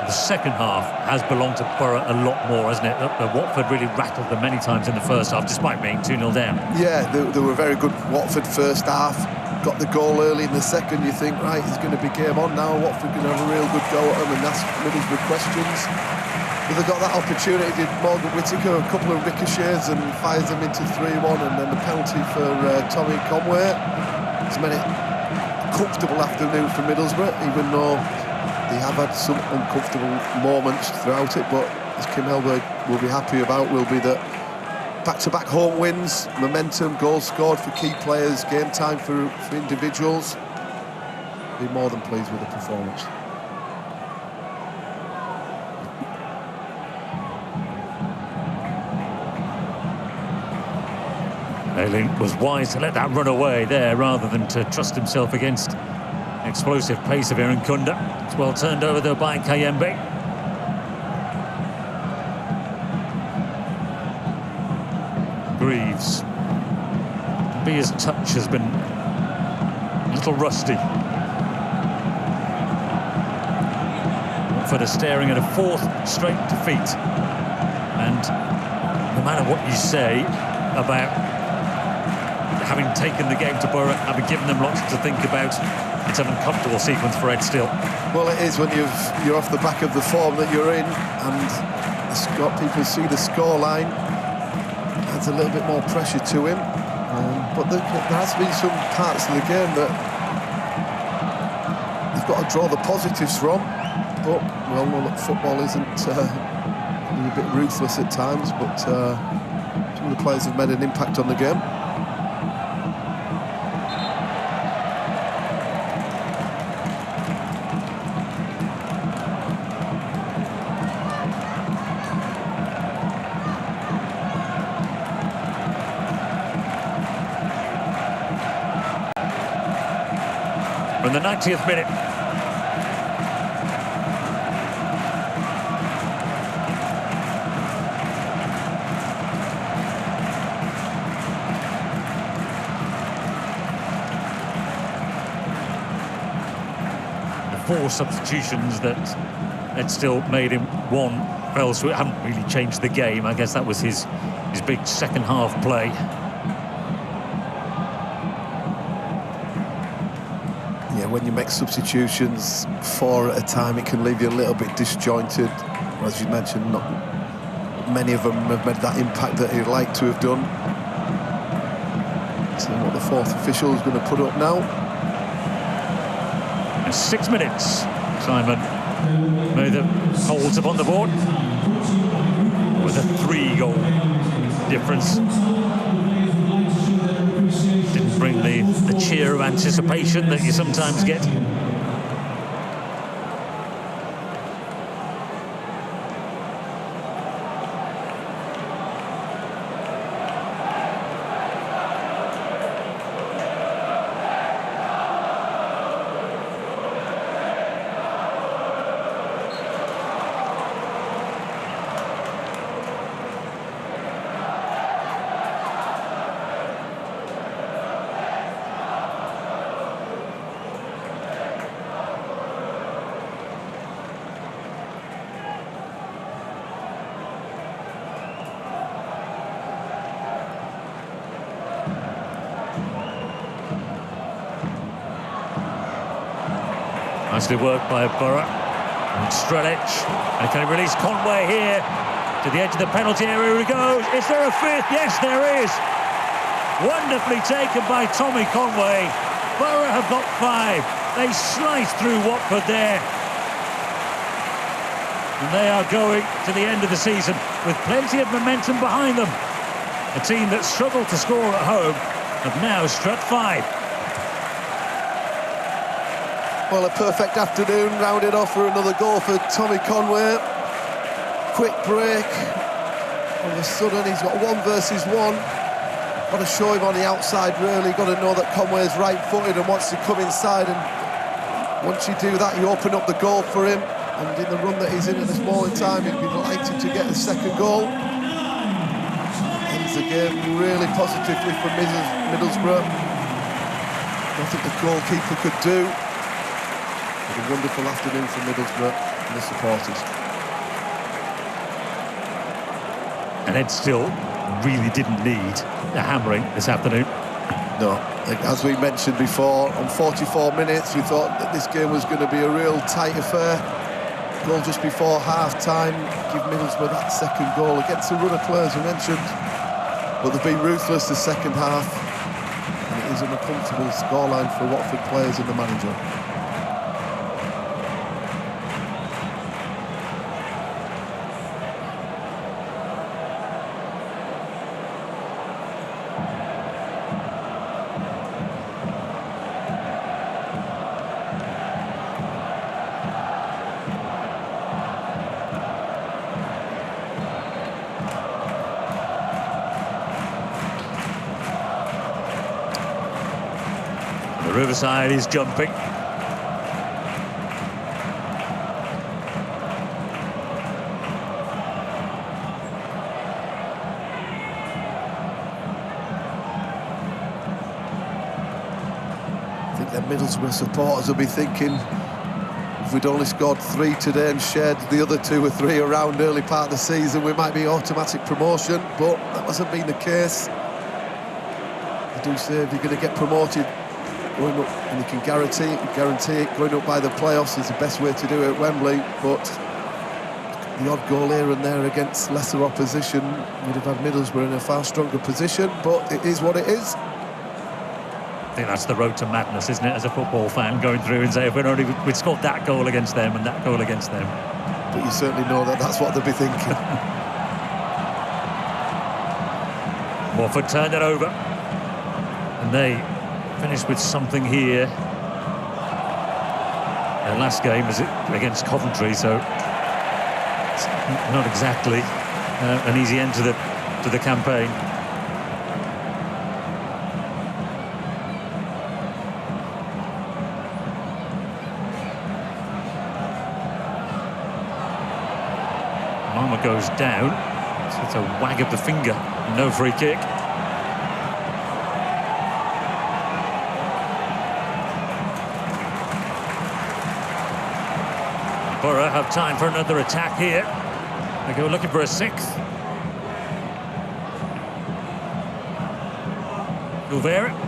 The second half has belonged to Borough a lot more, hasn't it? Watford really rattled them many times in the first half, despite being 2-0 down. Yeah, they were very good. Watford first half, got the goal early in the second. You think, right, it's going to be game on now. Watford going to have a real good go at them and ask Middlesbrough questions. But they got that opportunity. Did Morgan Whittaker a couple of ricochets and fires them into 3-1, and then the penalty for Tommy Conway. It's made it a comfortable afternoon for Middlesbrough, even though they have had some uncomfortable moments throughout it. But as Kim Hellberg will be happy about will be that back-to-back home wins, momentum, goals scored for key players, game time for individuals. Be more than pleased with the performance. Ayling was wise to let that run away there rather than to trust himself against the explosive pace of Aaron Kunda. It's well turned over though by Kayembe. Greaves. Bia's touch has been a little rusty. Watford are staring at a fourth straight defeat. And no matter what you say about having taken the game to Borough, having given them lots to think about, it's an uncomfortable sequence for Ed still. Well, it is when you're off the back of the form that you're in, and people see the scoreline. Adds a little bit more pressure to him, but there has been some parts of the game that you've got to draw the positives from. But we all know that football isn't a bit ruthless at times, but some of the players have made an impact on the game. From the 90th minute. The 4 substitutions that Ed still made in one fell through. It hadn't really changed the game. I guess that was his big second half play. When you make substitutions 4 at a time, it can leave you a little bit disjointed. As you mentioned, not many of them have made that impact that he'd like to have done. So what the 4th official is going to put up now. And 6 minutes. Simon made the holds upon the board with a 3-goal difference. Didn't bring the cheer of anticipation that you sometimes get. Nicely worked by Borough. And Strelic. And can he release Conway here? To the edge of the penalty area he goes. Is there a 5th? Yes, there is. Wonderfully taken by Tommy Conway. Borough have got 5. They sliced through Watford there. And they are going to the end of the season with plenty of momentum behind them. A team that struggled to score at home have now struck 5. Well, a perfect afternoon, rounded off for another goal for Tommy Conway. Quick break. All of a sudden, he's got 1 versus 1. Got to show him on the outside, really. Got to know that Conway's right-footed and wants to come inside. And once you do that, you open up the goal for him. And in the run that he's in at this moment in time, he'd be delighted to get the 2nd goal. starts the game really positively for Middlesbrough. Nothing the goalkeeper could do. But a wonderful afternoon for Middlesbrough and the supporters. And Ed still really didn't need a hammering this afternoon. No, as we mentioned before, on 44 minutes we thought that this game was going to be a real tight affair. Goal just before half-time, give Middlesbrough that second goal against a run of players we mentioned. But they've been ruthless the second half, and it is an uncomfortable scoreline for Watford players and the manager. The Riverside is jumping. I think that Middlesbrough supporters will be thinking, if we'd only scored 3 today and shared the other 2 or 3 around early part of the season, we might be automatic promotion, but that hasn't been the case. I do say if you're going to get promoted, going up, and you can guarantee it, going up by the playoffs is the best way to do it at Wembley, but the odd goal here and there against lesser opposition would have had Middlesbrough in a far stronger position, but it is what it is. I think that's the road to madness, isn't it, as a football fan, going through and say, if we'd scored that goal against them and that goal against them. But you certainly know that that's what they'll be thinking. Watford turned it over, and they finished with something here. Their last game was against Coventry, so it's not exactly an easy end to the campaign. Mama goes down. So it's a wag of the finger. No free kick. Borough have time for another attack here. They go looking for a 6th. Gilvera.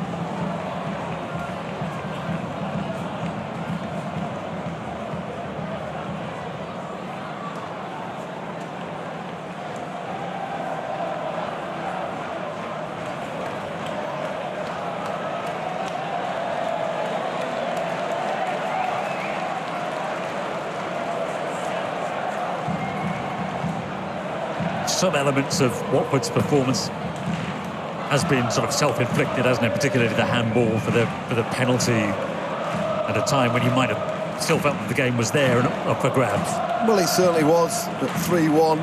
Some elements of Watford's performance has been sort of self-inflicted, hasn't it? Particularly the handball for the penalty at a time when you might have still felt that the game was there and up for grabs. Well, it certainly was. At 3-1,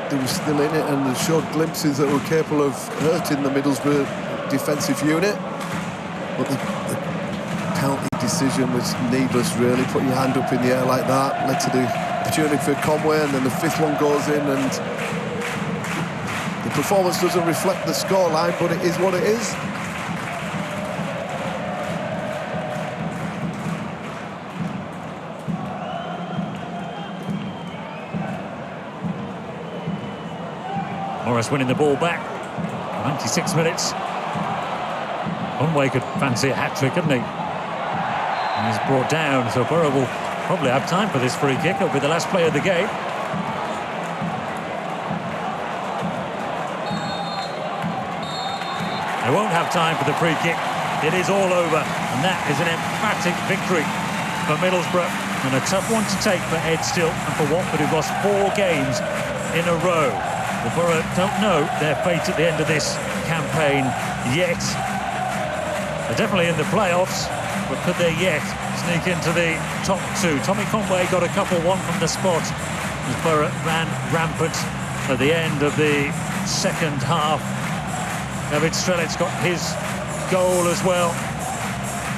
they were still in it, and they showed glimpses that were capable of hurting the Middlesbrough defensive unit. But the penalty decision was needless, really. Put your hand up in the air like that led to the opportunity for Conway, and then the 5th one goes in, and the performance doesn't reflect the scoreline, but it is what it is. Morris winning the ball back. 96 minutes. Conway could fancy a hat-trick, couldn't he? And he's brought down, so Borough will probably have time for this free kick. It'll be the last play of the game. They won't have time for the free kick. It is all over, and that is an emphatic victory for Middlesbrough, and a tough one to take for Ed still, and for Watford, who've lost 4 games in a row. The Borough don't know their fate at the end of this campaign yet. They're definitely in the playoffs, but could they yet sneak into the top 2? Tommy Conway got a couple, one from the spot as Borough ran rampant at the end of the second half. David Strelitz got his goal as well.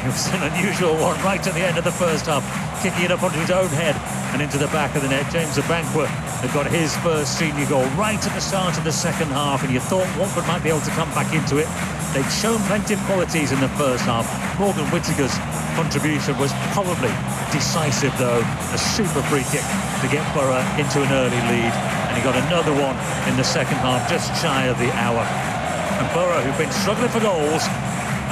It was an unusual one right at the end of the first half, kicking it up onto his own head and into the back of the net. James Abankwah had got his first senior goal right at the start of the second half, and you thought Watford might be able to come back into it. They'd shown plenty of qualities in the first half. Morgan Whittaker's contribution was probably decisive, though. A super free kick to get Borough into an early lead, and he got another one in the second half, just shy of the hour. And Borough, who've been struggling for goals,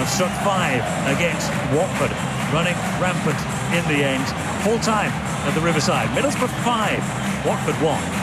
have struck 5 against Watford, running rampant in the end. Full time at the Riverside. Middlesbrough 5, Watford 1.